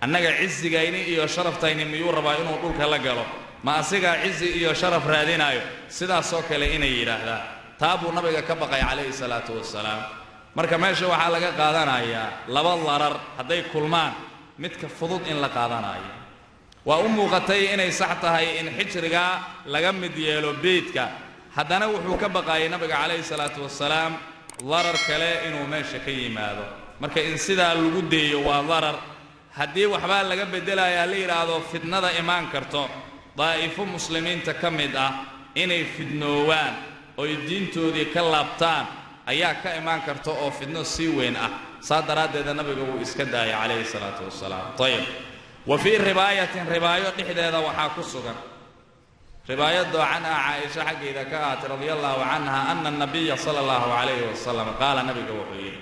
annaga cizigayni iyo sharaftayni miyuu rabaa inuu dhulka la galo ma asigaa cizi iyo sharaf raadinaayo sidaasoo kale inay yidhaahdaan taa buu nabiga ka baqay calayhi salaatu wasalaam marka meesha waxaa laga qaadanayaa laba darar hadday kulmaan midka fudud in la qaadanayo waa u muuqatay inay sax tahay in xijriga laga mid yeelo beydka haddana wuxuu ka baqayay nabiga calayhi salaatu wasalaam darar kale inuu meesha ka yimaado marka in sidaa lagu deeyo waa darar haddii waxbaa laga beddelayaa la yidhaahdo fitnada imaan karto daa'ifo muslimiinta ka mid ah inay fidnoowaan oy diintoodii ka laabtaan ayaa ka imaan karta oo fidno sii weyn ah saa daraaddeeda nabiga wuu iska daayay calayhi salaatu wasalaam ayib wa fii ribaayatin ribaayo dhexdeeda waxaa ku sugan ribaayadoo canha caaisha xaggeeda ka ahaatay radia allahu canha ana anabiya sala allahu calayhi wasalam qaala nabiga wuxuu yidhi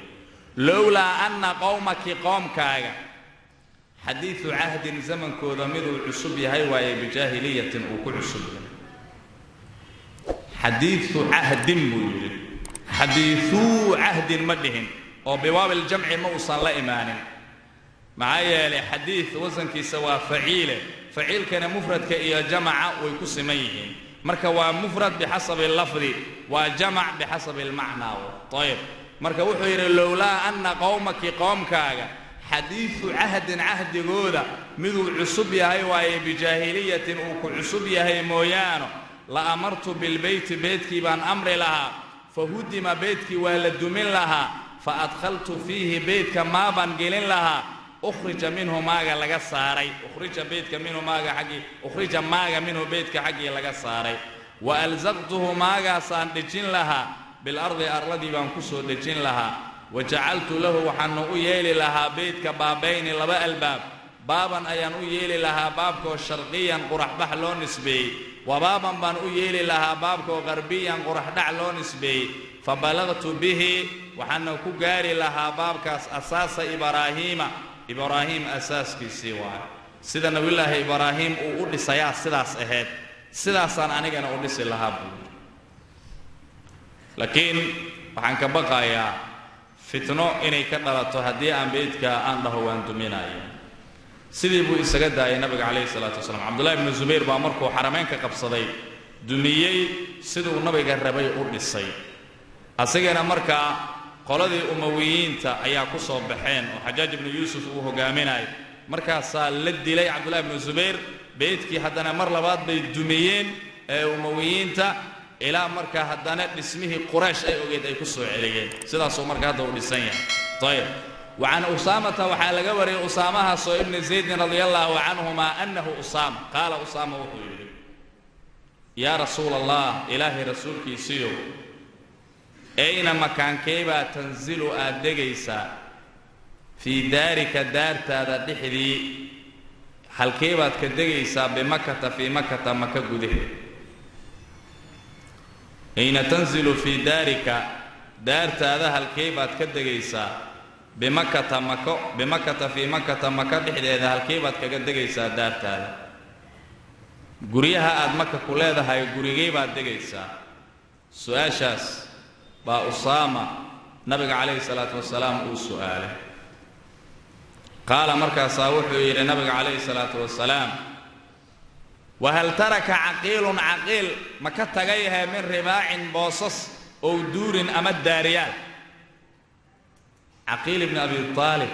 lowlaa anna qowmaki qoomkaaga xadiidu cahdin zamankooda miduu cusub yahay waaye bijaahiliyatin uu ku cusub yahay حديث عهد مولد حديث عهد مدهن وبواب الجمع موصل لإيمان معايا لحديث وزن كي سوا فعيل كان مفرد كإيا جمع ويكسميه مركا ومفرد بحسب اللفظ وجمع بحسب المعنى. طيب مركا وحير لولا أن قومك حديث عهد جودا مذو عصبية هاي بجاهلية أو عصبية هاي مويانو لأمرت بالبيت بيتك بان أمر لها فهدم بيتك ولد من لها فأدخلت فيه بيتك ما بنقلن لها أخرج منه ماغا لغا ساري أخرج بيتك منه ماغا حقي أخرج ماغا منه بيتك حقي لغا ساري وألزقته ماغا ساندجين لها بالأرض أرضي بانكسو دجين لها وجعلت له وحنو ييلي لها بيتك بابين لبا الباب بابا أيان ييلي لها بابك شرقيا قرح بحلو نسبي وبابا بان ييلي لها بابك غربيا قرح دعلو نسبي فبلغت به وحنو كغاري لها بابك أساس إبراهيم أساس في سوا سيدنا نبي الله إبراهيم أودي سيا سداس أهد سداسان أنا أنا أودي سلها بود لكن وحنك بقايا فتنو إني كدرتو هدي أن بيتك أنه وأنتم مناي سيدي بو إسقاد النبي عليه الصلاة والسلام عبد الله بن الزبير بأمركو حرمين كقبصدي دنيي سيدو النبي قربي أودي السي أسجنا مركا qoladii umawiyiinta ayaa ku soo baxeen oo Xajaaj ibn Yuusuf uu hogaaminay markaas la dilay Abdullah ibn Zubayr beedkii hadana mar labaad bay dumiyeen umawiyiinta ilaa marka hadana dhismihii Quraysh ay ogeed ay ku soo celiyeen sidaas oo marka hadda uu dhisan yahay tayib وعن أسامة وحال جوري أسامة صو ابن زيد رضي الله عنهما أنه أسامة قال أسامة وحيد يا رسول الله إلهي رسولك يسيو أين مكان كيبا تنزل أدقيسا في دارك دارت هذا دحدي هل كيبا تكدقيسا بمكة في مكة مكة قده أين تنزل في دارك دارت هذا هل كيبا تكدقيسا بمكة في مكة مكة دحدي هذا هل كيبا تكدقيسا دارت هذا قريها أد مكة كلها هاي قريبا تدقيسا سؤال شاس أسامة نبي عليه الصلاة والسلام سؤاله قال مركز صاوحه إلى النبي عليه الصلاة والسلام وهل ترك عقيل ما كتغيها من رباع بوصص أو دور أمد داريال عقيل ابن أبي طالب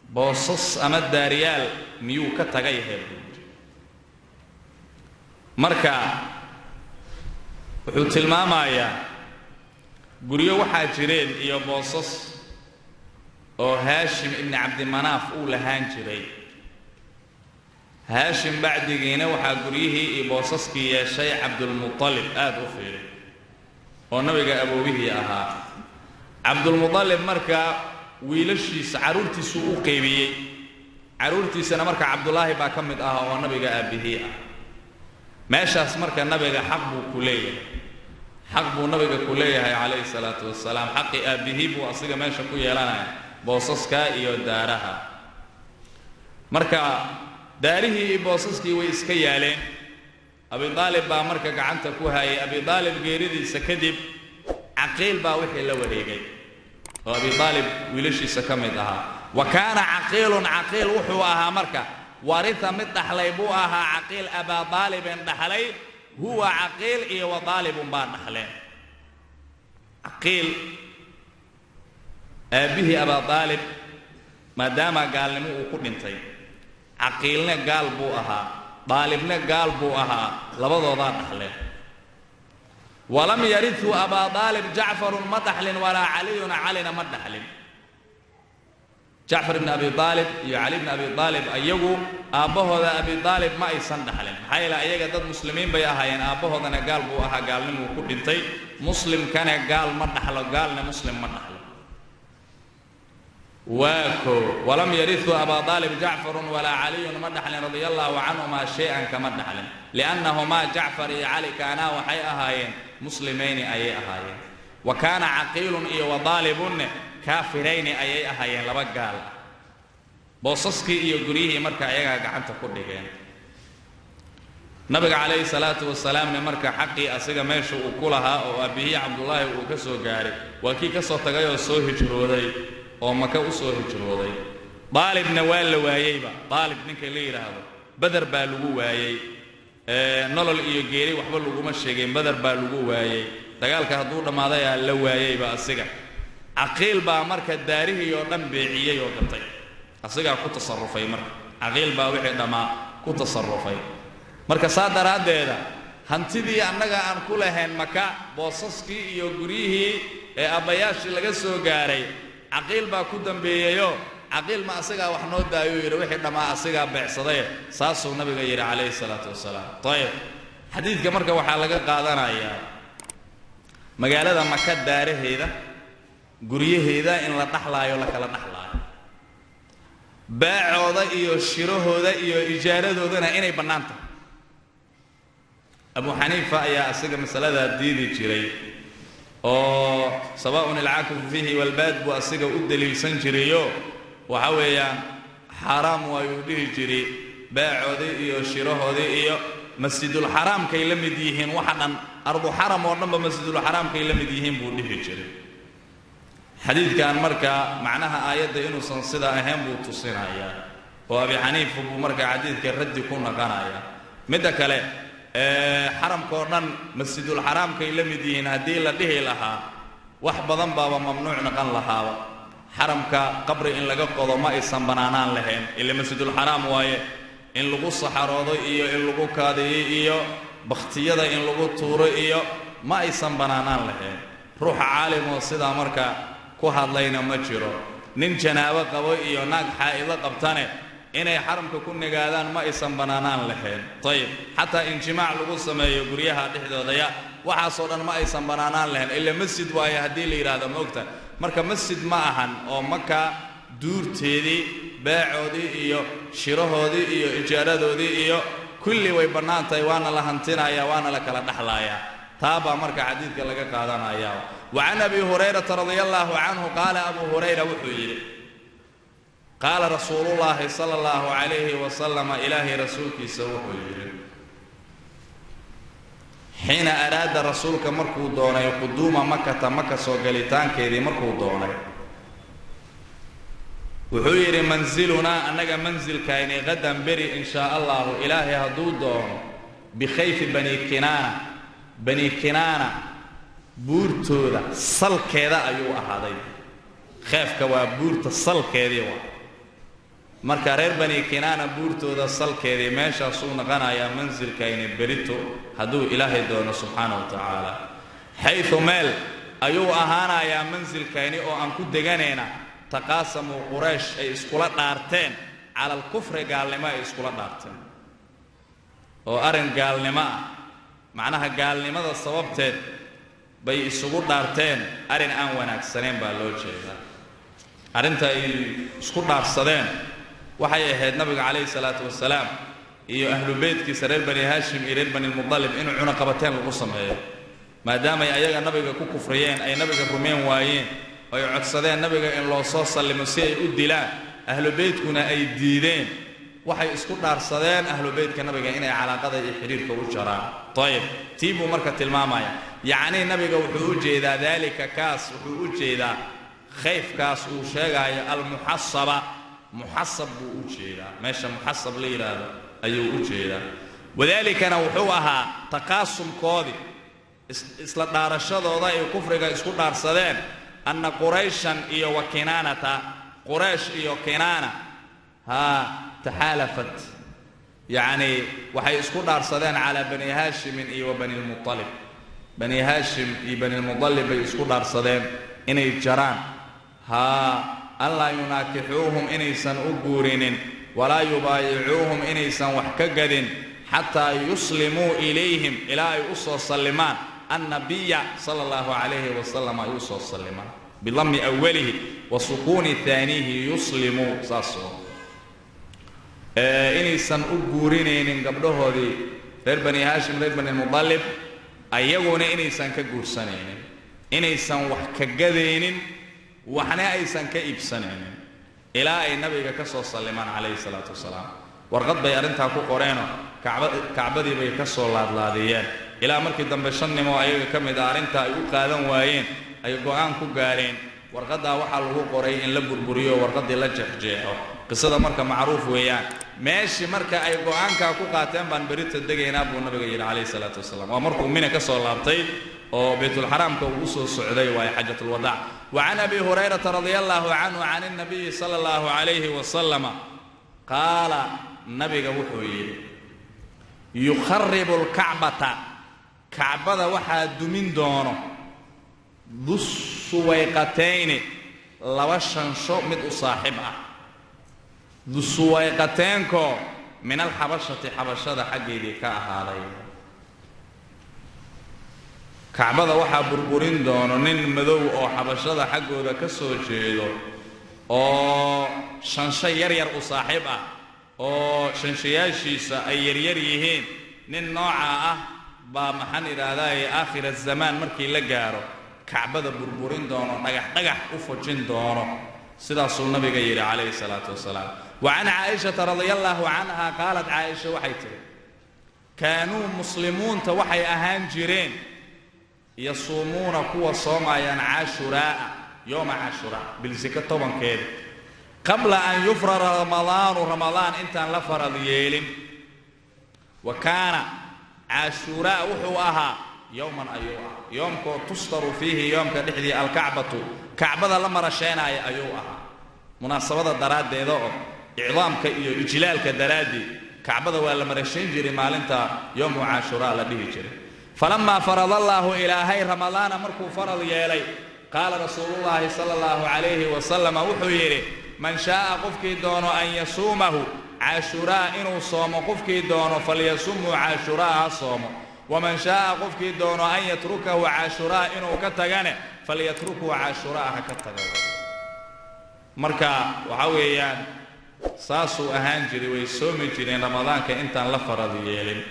بوصص أمد داريال ميو كتغيها مركز وحوت المامايا guriyo waxa jireen iyo boosas oo Hashim ibn Abd Manaf uu lahaan jiray Hashim bacdigiina waxa guriyihii iyo boosaskii yeeshay Abdul Muttalib aad u fiiray oo nabiga aboobihi ahaa Abdul Muttalib marka wiilashiisa caruurtiisu u qeybiyay caruurtiisana marka Abdullah baa kamid ah oo nabiga aabihi ah meeshaas marka nabiga xaq buu ku leeyahay حق النبي كليه عليه الصلاة والسلام حق أبيه وأصيغ ما شكو يلانا بوصصكا إيو دارها مركا داره بوصصكي وإسكي يالين أبي طالب با مركا قعنت كوهاي أبي طالب غيريدي سكدب عقيل با وحي لوريقي وأبي طالب ويلشي سكمدها وكان عقيل وحواها مركا ورث متحليبوها عقيل أبا طالب دحلي هو عقيل إيه وطالب بان نحلين عقيل أبيه أبا طالب ما دام قال نمو وقود انتين عقيلنا قال بوءها طالبنا قال بوءها لبضو ضان نحلين ولم يرثه أبا طالب جعفر مدحل ولا علينا مدحل جعفر بن أبي طالب يا علي بن أبي طالب أيجو أبوه ذا أبي طالب ما يصند حلم هاي لا أيجا ضد مسلمين بياها ين أبوه ذا نقال بوها قال نمو كل انتي مسلم كان قال ما نحل قال مسلم ما نحل واكو ولم يرثه أبا طالب جعفر ولا علي مدحل رضي الله عنهما شيئا كمدحل لأنهما جعفر علي كانا وحي أهاين مسلمين أي أهاين وكان عقيل إي وطالب كافرين أي أهاين لبقال بوصصكي إيو قريه مركا إيغا قعنت كردهين nabiga calayhi salaatu wasalaamna marka xaqii asiga meesha uu ku lahaa oo aabihii cabdullaahi uu ka soo gaaray waa kii ka soo tagay oo soo hijrooday oo maka u soo hijrooday daalibna waa la waayeyba daalib ninka la yidhaahdo badar baa lagu waayey nolol iyo geeri waxba laguma sheegin badar baa lagu waayey dagaalka hadduu dhammaaday aa la waayeyba asiga caqiil baa marka daarihii oo dhan beeciyey oo gatay asigaa ku tasarrufay marka caqiil baa wixii dhammaa ku tasarrufay marka saa daraaddeeda hantidii annaga aan ku lahayn maka boosaskii iyo guryihii ee abbayaashii laga soo gaaray caqiil baa ku dambeeyeyo caqiil ma asigaa wax noo daayuu yidhi wixii dhammaa asigaa beecsaday saasuu nabiga yidhi calayhi salaatu wasalaam ayib xadiidka marka waxaa laga qaadanayaa magaalada maka daaraheeda guryaheeda in la dhaxlaayo la kala dhaxlaayo baacooda iyo shirahooda iyo ijaaradoodana inay bannaan tahay abu xaniifa ayaa asiga masaladaa diidi jiray oo sawaa'un alcakifu fiihi walbaad buu asiga u daliilsan jirayo waxa weeyaan xaaraam waayuu dhihi jiray baacoodii iyo shirahoodii iyo masjidulxaraamkay la mid yihiin waxa dhan ardu xaram oo dhanba masjidulxaraamkay la mid yihiin buu dhihi jiray xadiidkan marka macnaha aayadda inuusan sidaa ahayn buu tusinayaa oo abi xaniifa buu marka xadiidka raddi ku naqanayaa midda kale xaramka oo dhan masjidulxaraamkay la mid yihiin haddii la dhihi lahaa wax badan baaba mamnuuc noqon lahaaba xaramka qabri in laga qodo ma aysan bannaanaan lahayn ila masjidulxaraam waaye in lagu saxaroodo iyo in lagu kaadiyo iyo bakhtiyada in lagu tuuro iyo ma aysan bannaanaan lahayn ruuxa caalim oo sidaa marka ku hadlayna ma jiro nin janaabo qabo iyo naag xaa'ido qabtane inay xaramka ku nigaadaan ma aysan bannaanaan lahayn ayib xataa in jimaac lagu sameeyo guryaha dhexdoodaya waxaasoo dhan ma aysan bannaanaan lahayn ila masjid waaye haddii la yidhaahdo maogta marka masjid ma ahan oo maka duurteedii baacoodii iyo shirahoodii iyo ijaaradoodii iyo kulli way bannaan tahay waana la hantinayaa waana la kala dhaxlayaa taabaa marka xadiidka laga qaadanayaa wacan abi hurayrata radia allaahu canhu qaala abu hurayra wuxuu yidhi qaala rasuulullaahi sala allahu calayhi wasalama ilaahay rasuulkiisa wuxuu yidhi xiina araada rasuulka markuu doonay quduuma makata maka soo galitaankeedii markuu doonay wuxuu yidhi mansilunaa annaga mansilkayni qadan beri in shaa allahu ilaahay hadduu doono bikhayfi bani kinaana buurtooda salkeeda ayuu ahaaday kheefka waa buurta salkeedii waa marka reer bani kinaana buurtooda salkeedii meeshaasuu noqonayaa mansilkayni berito hadduu ilaahay doono subxaana wa tacaala xaysu meel ayuu ahaanayaa mansilkayni oo aan ku deganayna taqaasamuu quraysh ay iskula dhaarteen cala alkufri gaalnimo ay iskula dhaarteen oo arrin gaalnimo ah macnaha gaalnimada sababteed bay isugu dhaarteen arrin aan wanaagsanayn baa loo jeedaa arrinta ay isku dhaarsadeen waxay ahayd nabiga calayhi salaatu wasalaam iyo ahlu beytkiisa reer bani haashim iyo reer bani lmudalib inuu cunaqabateen lagu sameeyo maadaamay ayaga nabiga ku kufriyeen ay nabiga rumeen waayeen ay codsadeen nabiga in loo soo sallimo si ay u dilaan ahlu beytkuna ay diideen waxay isku dhaarsadeen ahlu beytka nabiga inay calaaqada iyo xidhiirka u jaraan ayib tii buu marka tilmaamaya yacnii nabiga wuxuu u jeedaa daalika kaas wuxuu u jeedaa khayfkaas uu sheegaayo almuxasaba muxasab buu u jeedaa meesha muxasab la yidhaahdo ayuu u jeedaa wadaalikana wuxuu ahaa taqaasumkoodii isla dhaarashadooda ay kufriga isku dhaarsadeen anna qurayshan iyo wa kinaanata quraysh iyo kinaana taxaalafat yacnii waxay isku dhaarsadeen calaa bani haashimin iyo wa bani lmualib bani haashim iyo bani lmudalib bay isku dhaarsadeen inay jaraan an laa yunaakixuuhum inaysan u guurinin walaa yubaayicuuhum inaysan wax ka gadin xataa yuslimuu ilayhim ilaa ay u soo sallimaan annabiya sala allahu calayhi wasalam ay u soo sallimaan bidammi awalihi wa sukuuni aaniihi yuslimuu saasoo inaysan u guurinaynin gabdhahoodii reer bani haashim reer bani lmudalib ayaguna inaysan ka guursanaynin inaysan wax ka gadaynin waxna aysan ka iibsanaynin ilaa ay nabiga ka soo sallimaan calayhi salaatu wasalaam warqad bay arrintaa ku qoreenoo kacbadii bay ka soo laadlaadiyeen ilaa markii dambe 5 nin oo ayaga ka mid ah arrinta ay u qaadan waayeen ay go'aan ku gaareen warqadaa waxaa lagu qoray in la burburiyo warqadii la jeexjeexo qisada marka macruuf weeyaan meeshii marka ay go'aanka ku qaateen baan berita degaynaa buu nabiga yiri calayhi salaatu wasalaam waa markuu mina ka soo laabtay oo baytul xaraamka uu soo socday waa xajjatul wadaa wa an abi hurayrah radiyallahu anhu an an-nabiy sallallahu alayhi wa sallam qaala nabiga wuxuu yiri yukharribu al-ka'bata ka'bada waxa dumin doono dusuwayqatayn laba shansho mid u saaxib ah dusuwayqataynko min al-habashati habashada xageedii ka ahaaday kacbada waxaa burburin doono nin madow oo habashada xaggooda ka soo jeedo oo shansho yaryar u saaxiib ah oo shanshayaashiisa ay yaryar yihiin nin nooca ah baa maxaan idhaahdaa aakhir zamaan markii la gaaro kacbada burburin doono dhagax u fujin doono sidaasuu nabiga yiri calayhi salaatu wasalaam wa an aisha radhiyallahu anha qaalat aisha waxay tiri kaanuu muslimuunta waxay ahaan jireen yasuumuuna kuwa soomayaan cashuraa yawma cashura bilsika tobankeed qabla an yufrara ramadaan intaan la farad yeelin wa kaana cashuraa wuxuu ahaa yawman ayuu ah yoomkoo tustaru fiihi yoomka dhexdii alkacbatu kacbada la marasheenaya ayuu ahaa munaasabada daraaddeeda oo icdaamka iyo ijlaalka daraadii kacbada waa la marashayn jiray maalinta yawmu cashuraa la dhihi jiray فلما فرض الله إلهي رمضان مركو فرض يلي قال رسول الله صلى الله عليه وسلم وحيره من شاء قفكي دونه أن يصومه عاشوراء إنه صوم قفكي دونه فليصوم عاشوراء صوم ومن شاء قفكي دونه أن يتركه عاشوراء إنه كتغنه فليتركه عاشوراء كتغنه مركا وحويان ساسو أهانجري ويصومي جرين رمضان كإنتان لفرض يلي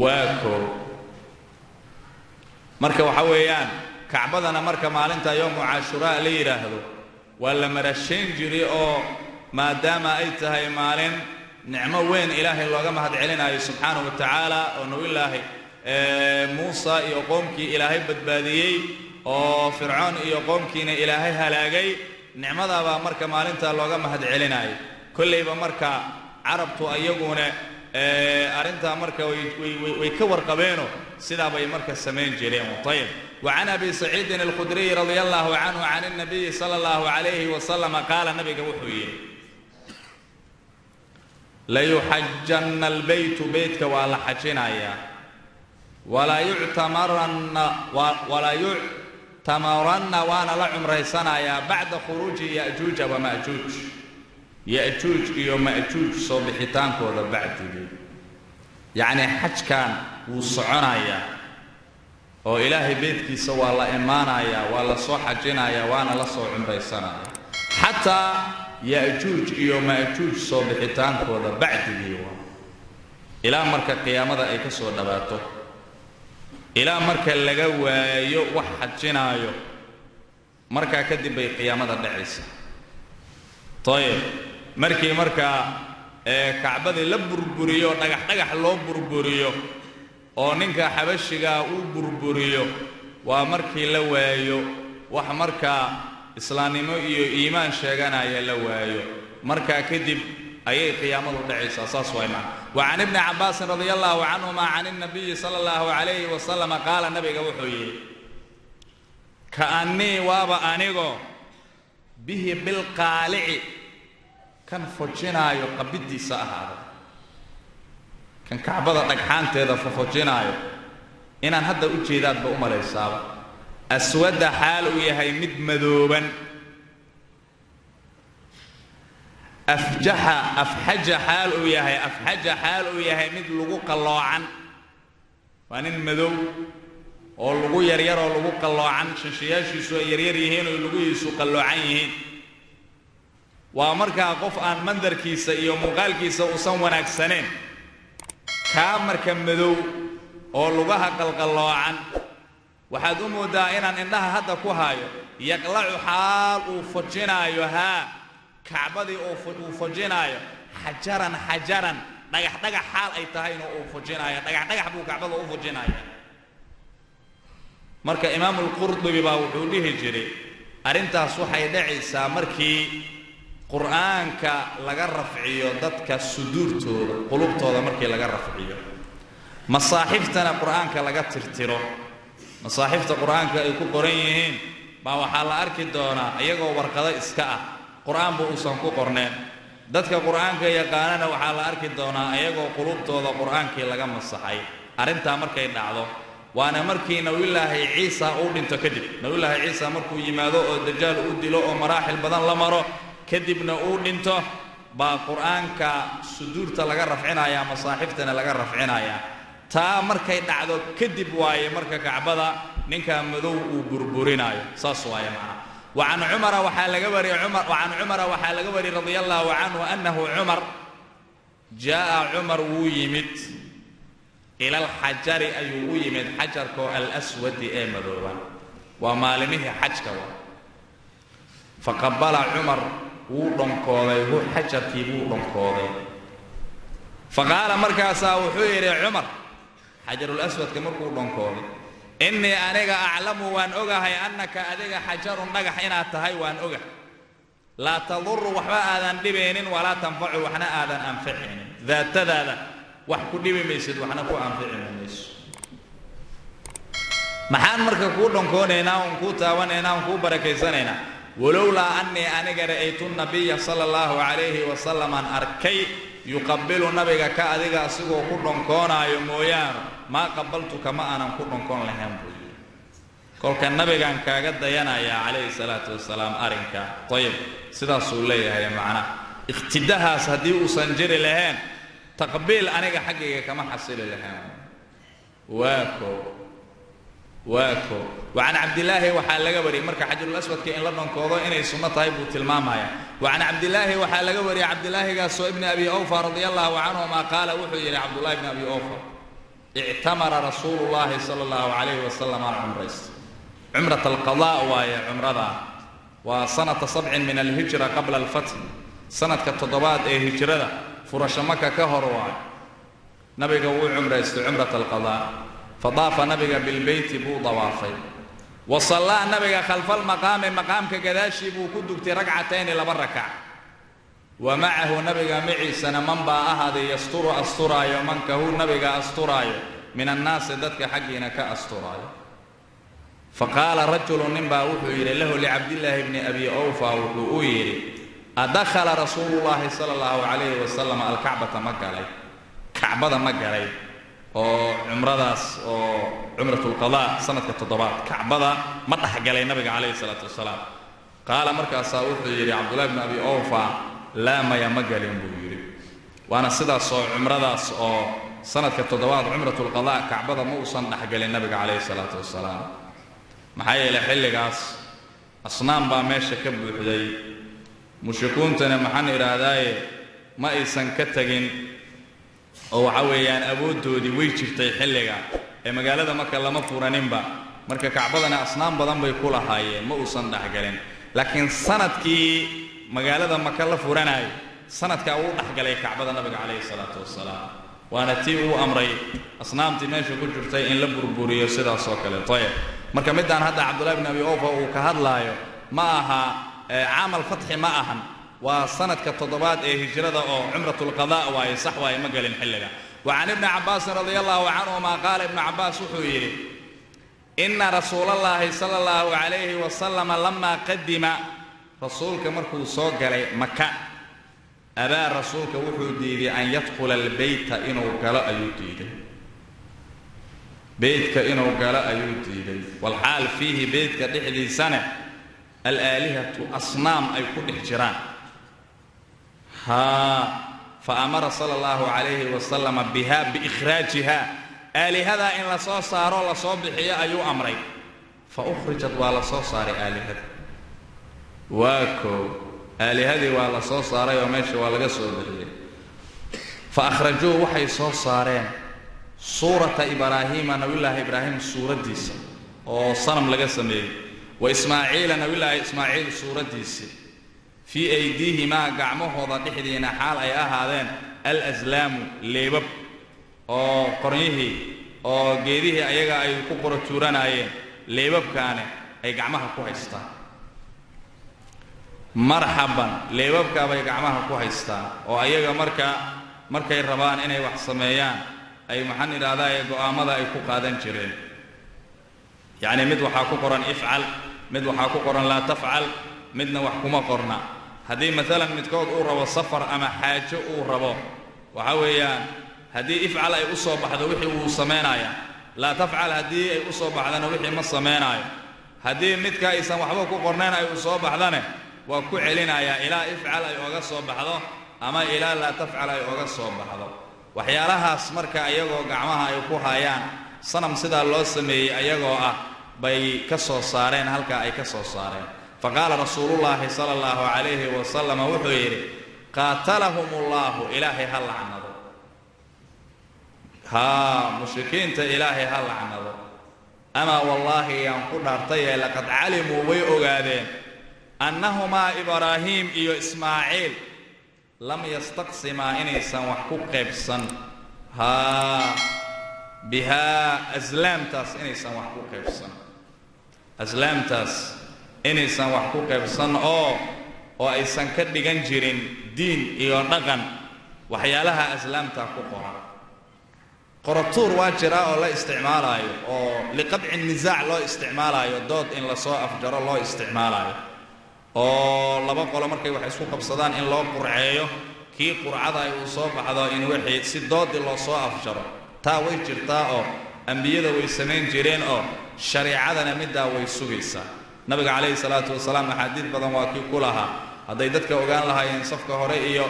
waako marka waxa weeyaan kacbadana marka maalinta yawmu ashura la yiraahdo wala marashin jiri oo maadaama ay tahay maalin nicmo weyn ilaahay looga mahad celinayo subhanahu wa ta'ala oo noo ilaahay Muusa iyo qoomkii ilaahay badbaadiyay oo Fircoon iyo qoomkiina ilaahay halaagay nicmadaaba marka maalinta looga mahad celinayo kullayba marka carabtu ayaguna arinta marka way ka warqabeeno sida bay marka sameyn jireen tayib wa an abi sa'id al-khudri radiyallahu anhu an an-nabiy sallallahu alayhi wa sallam qala nabiga wuxuu yiri la yuhajjanna al-bayt baytka wa la hajinaya wala yu'tamaranna wa la umraysanaya ba'da khuruji ya'juj wa ma'juj يأجوج iyo مأجوج soo bixitaankooda bacdigii yaani xajkan wuu soconaya oo ilaahay beedkiisa waa la imaanaya waa la soo xajinaya waana la soo cumraysanaya hatta يأجوج iyo مأجوج soo bixitaankooda bacdigii ilaa marka qiyaamada ay ka soo dhawaato ilaa marka laga waayo wax xajinaayo marka kadib ay qiyaamada dhacaysa طيب markii marka kacbada la burburiyo dhagax loo burburiyo oo ninka xabashiga uu burburiyo waa markii la waayo wax marka islaamnimo iyo iimaan sheeganaya la waayo marka kadib ayay qiyaamadu dhacaysaa saas way ma wa an ibn abbas radiyallahu anhuma an an-nabiy sallallahu alayhi wa sallam qala nabiga wuxuu yiri kaanni waaba anigo bihi bil qali'i kan fujinaayo qabidiisa ahaada kan kacbada dhagxaanteeda fujinaayo inaan hadda u jeedaadba u malaysaaba aswada xaal uu yahay mid madooban afhaja xaal uu yahay mid lagu qaloocan waa nin madow oo lagu yaryar oo lagu qaloocan shanshiyaashiisu ay yaryar yihiin oo lugihiisu qaloocan yihiin waa markaa qof aan mandarkiisa iyo muuqaalkiisa uusan wanaagsaneen kaa marka madow oo lugaha qalqaloocan waxaad u moodaa inaan indhaha hadda ku hayo yaqlacu xaal uu fujinaayo kacbadii uu fujinaayo xajaran dhagax xaal ay tahayna uu fujinaya dhagax buu kacbada u fujinaya marka imaam al-Qurtubi baa wuxuu dhihi jiray arintaas waxay dhacaysaa markii quraanka laga rafciyo dadka suduurtooda qulubtooda markii laga rafciyo masaaxiftana quraanka laga tirtiro masaaxifta quraanka ay ku qoran yihiin baa waxa la arki doonaa iyagoo warqado iska ah quraan buu uusan ku qorneen dadka quraanka yaqaanana waxa la arki doonaa iyagoo qulubtooda quraankii laga masaxay arinta markay dhacdo waana markii nabiyullaahi ciisa uu dhinto kadib nabiyullaahi ciisa markuu yimaado oo dajaal uu dilo oo maraaxil badan la maro kadibna uu dhinto baa quraanka suduurta laga rafcinaya masaaxiftana laga rafcinaya taa markay dhacdo kadib waaye marka kacbada ninka madow uu burburinayo saas waaye macna وعن عمر وحال قبري رضي الله عنه أنه عمر جاء عمر ويمت إلى الحجر أي ويمت حجر الأسود مذوبا ومالمه حجك فقبل عمر ودن كوضي هو حجر كي ودن كوضي فقال مركاسا وحير عمر حجر الأسود كمركو ودن كوضي إني أنا أعلم وأن أجاه أنك أديك حجر نجح إن أتهاي وأن أجاه لا تضر وحبا آذان دبين ولا تنفع وحنا آذان أنفعين ذات وحكو دبي ميسد وحنا كو أنفعين ميس محان مركا كودن كونينا ونكو تاوانينا ونكو بركيسانينا ولولا أني أنا رأيت النبي صلى الله عليه وسلم أن أركي يقبل النبي كأديك أسيقو كودن كونا يمويان ما قبلت كما أنا كودن كون لهم كل كان النبي كان كاجد يا عليه الصلاة والسلام أرنكا طيب سيدا سولية هي معنا اقتداها سدي وسنجري لهن تقبيل أنا حقيقة كما حصل لهن واكو وعن عبد الله وحال قبري مركا حجر الأسود كإن لدن كوضو إني سنة طيب وتلمامايا وعن عبد الله وحال قبري عبد الله قاسو ابن أبي أوفى رضي الله عنه ما قال وحي لعبد الله بن أبي أوفى اعتمر رسول الله صلى الله عليه وسلم على عمرة القضاء وهي عمرة وسنة 7 من الهجرة قبل الفتح سنة كالتضبات هجرة فرش مكة كهروا نبي قوي عمرة القضاء فضاف نبي بالبيت بو ضوافي وصلى نبي خلف مقام كقداشي بو كدك ركعتين لبركع ومعه نبي معي سنة من باء يستر أستراي ومن كهو نبي أستراي من الناس ذاتك حقنا كأستراي فقال رجل نبا وحير له لعبد الله بن أبي أوفى وحير أدخل رسول الله صلى الله عليه وسلم الكعبة مقالي كعبة مقالي أو عمرة أو عمرة القضاء سنة التضباط كعبة مطح قالي النبي عليه الصلاة والسلام قال مركز وحير عبد الله بن أبي أوفى لا ما يمقل ينبويري وأنا سيدا صو عمرة أو سنة التضباط عمرة القضاء كعبة موصن نحقل النبي عليه الصلاة والسلام maxay la xilligaas asnaam baa meesha ka buuxday mushrikiintana maxaan iraadaaye ma aysan ka tagin oo waxa weeyaan awoodoodii way jirtay xilliga ee magaalada marka lama furaninba marka kacbadana asnaam badan bay ku lahaayeen ma uusan dhaxgalin laakiin sanadkii magaalada marka la furanay sanadka uu dhaxgalay kacbada nabiga kaleey salaatu wassalaam waana tii uu amray asnaamtii meesha ku jirtay in la burburiyo sidaas oo kale tayeb marka midaan hadda Abdullah ibn Abi Awfa uu ka hadlaayo ma aha aamal fathi ma ahan waa sanadka toddobaad ee hijrada oo umratul qadaa way sax way ma galin xilliga wa an ibn Abbas radiyallahu anhu ma qala ibn Abbas wuxuu yiri inna rasuulallahi sallallahu alayhi wa sallam lamma qadima rasuulka markuu soo galay Makka aba rasuulka wuxuu diiday an yadkhula al-bayta inuu galo ayuu diiday بيتك إنه قال أيودي والحال فيه بيتك دحدي سنة الآلهة أصنام أي كل احترام فأمر صلى الله عليه وسلم بها بإخراجها آلهة إن لصو صاروا لصو بحياء أيو أمري فأخرجت ولصو صار آلهة واكو آلهة ولصو صار يوميش ولقصوا بحياء فأخرجوه وحي صو صارين صورة إبراهيم نبي الله إبراهيم سورة ديس أو صنم لقسمه وإسماعيل نبي الله إسماعيل سورة ديس في أيديهما قعمه وضحدين حال أي هذين al-aslaamu leebab oo qornyihii oo geedihii ayaga ay ku qoratuuranayeen leebabkaane ay gacmaha ku haystaan marxaban leebabka bay gacmaha ku haystaan oo ayaga markay rabaan inay wax sameeyaan ay maxaan idhaahdaa go'aamada ay ku qaadan jireen yacni mid waxaa ku qoran ifcal mid waxaa ku qoran laa tafcal midna wax kuma qorna haddii maalan midkood uu rabo safar ama xaajo uu rabo waxa weeyaan haddii ifcal ay u soo baxdo wixii wuu samaynayaa laa tafcal haddii ay u soo baxdana wixii ma samaynaayo haddii midka aysan waxba ku qornayn ay u soo baxdane waa ku celinayaa ilaa ifcal ay oga soo baxdo ama ilaa laa tafcal ay oga soo baxdo waxyaalahaas marka ayagoo gacmaha ay ku hayaan sanam sidaa loo sameeyey ayagoo ah bay ka soo saareen halkaa ay ka soo saareen faqaala rasuulullaahi sala allahu calayhi wasalam wuxuu yidhi qaatalahumullaahu ilaahay ha lacnado mushrikiinta ilaahay ha lacnado amaa wallaahi yaan ku dhaartayee laqad calimuu way ogaadeen annahumaa ibraahiim iyo ismaaciil lam yastaqsimaa inaysan wax ku qaybsan bihaa aslaamtaas inaysan wax ku qaybsan aslaamtaas inaysan wax ku qaybsan oo aysan ka dhigan jirin diin iyo dhaqan waxyaalaha aslaamta ku qoran qoratuur waa jira oo la isticmaalaayo oo liqadci nisaac loo isticmaalaayo dood in la soo afjaro loo isticmaalaayo oo laba qolo markay wax isku qabsadaan in loo qurceeyo kii qurcada ay uu soo baxdo in wixii si doodii loo soo afjaro taa way jirtaa oo ambiyada way samayn jireen oo shariicadana middaa way sugaysaa nabiga calayhi salaatu wasalaam axaadiid badan waa kii ku lahaa hadday dadka ogaan lahaayeen safka hore iyo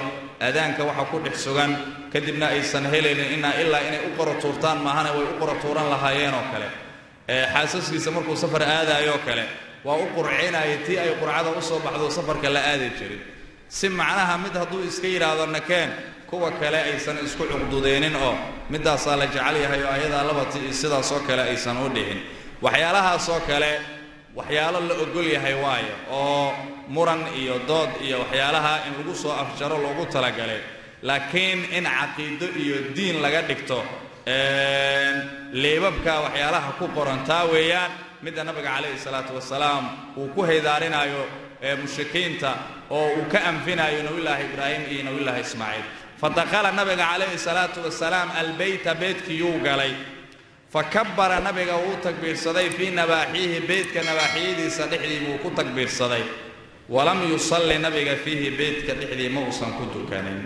aadaanka waxa ku dhex sugan kadibna aysan helaynin ilaa inay u qoratuurtaan maahana way u qoratuuran lahaayeen oo kale xaasaskiisa markuu safar aadaayoo kale waa u qurcinaya tii ay qurcada u soo baxdo safarka la aadi jirin si macnaha mid hadduu iska yidhaahdo nakeen kuwa kale aysan isku cuqdudeenin oo middaasaa la jecel yahay oo ayadaa labati iyo sidaasoo kale aysan u dhihin waxyaalahaasoo kale waxyaalo la ogol yahay waayo oo muran iyo dood iyo waxyaalaha in lagu soo afjaro loogu talagalay laakiin in caqiido iyo diin laga dhigto leebabka waxyaalaha ku qorantaa weeyaan midda nabiga calayhi salaatu wasalaam uu ku haydaarinaayo mushrikiinta oo uu ka anfinayo nabiyullaahi ibraahim iyo nabiyullaahi ismaaciil fadakhala nabiga calayhi salaatu wasalaam albeyta beydkiyuu galay fakabbara nabiga wuu takbiirsaday fii nabaaxiihi beydka nabaaxiyadiisa dhexdii buu ku takbiirsaday walam yusalli nabiga fiihi beydka dhexdii ma uusan ku tukanin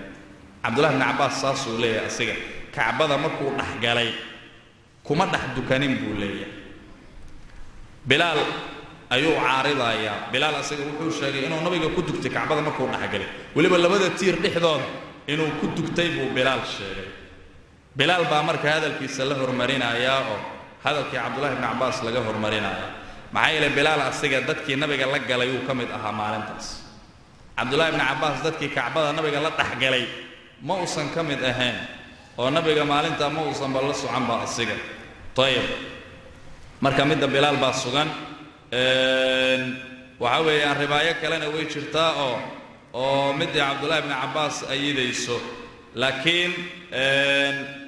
cabdullahi bni cabbaas saasuu leeyahay asiga kacbada markuu dhex galay kuma dhex dukanin buu leeyahay bilaal ayuu caaridayaa bilaal asiga wuxuu sheegay inuu nabiga ku dugtay kacbada markuu dhex galay weliba labada tiir dhexdooda inuu ku dugtay buu bilaal sheegay bilaal baa marka hadalkiisa la hormarinayaa oo hadalkii cabdullahi bni cabbaas laga hormarinayaa maxaa yeelay bilaal asiga dadkii nabiga la galay uu ka mid ahaa maalintaas cabdullahi bni cabbaas dadkii kacbada nabiga la dhex galay ma uusan ka mid ahayn oo nabiga maalintaa ma uusanba la soconba asiga ayib marka midda bilaal baa sugan waxa weeyaan ribaayo kalena way jirtaa oo midii cabdullahi bni cabbaas ayidayso laakiin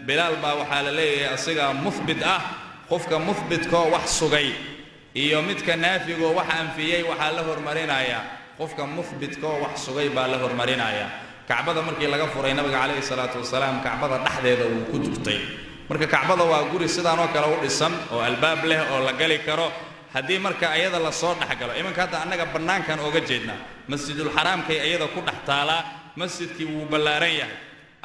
bilaal baa waxaa la leeyahay asiga muhbit ah qofka muhbitkoo wax sugay iyo midka naafigoo wax anfiyey waxaa la hormarinayaa qofka muhbitkoo wax sugay baa la hormarinayaa kacbada markii laga furay nabiga calayhi salaatu wasalaam kacbada dhexdeeda wuu ku dugtay marka kacbada waa guri sidaanoo kale u dhisan oo albaab leh oo la gali karo haddii marka ayada la soo dhexgalo iminka hadda annaga bannaankan ooga jeednaa masjidulxaraamkay ayada ku dhex taalaa masjidkii wuu ballaaran yahay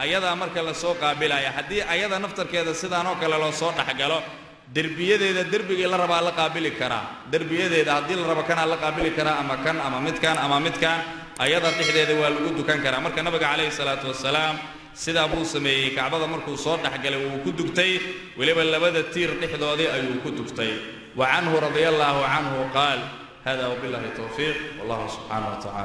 ayadaa marka la soo qaabilaya haddii ayada naftarkeeda sidaanoo kale loo soo dhexgalo derbiyadeeda derbigii la rabaa la qaabili karaa derbiyadeeda haddii la rabo kanaa la qaabili karaa ama kan ama midkan ama midkan ayada dhexdeeda waa lagu dukan karaa marka nabiga calayhi salaatu wasalaam sidaa buu sameeyey kacbada markuu soo dhexgalay wuu ku dugtay weliba labada tiir dhexdoodii ayuu ku dugtay wa canhu radia allaahu canhu qaal hada wabillahi towfiiq wallahu subxaanahu wa tacala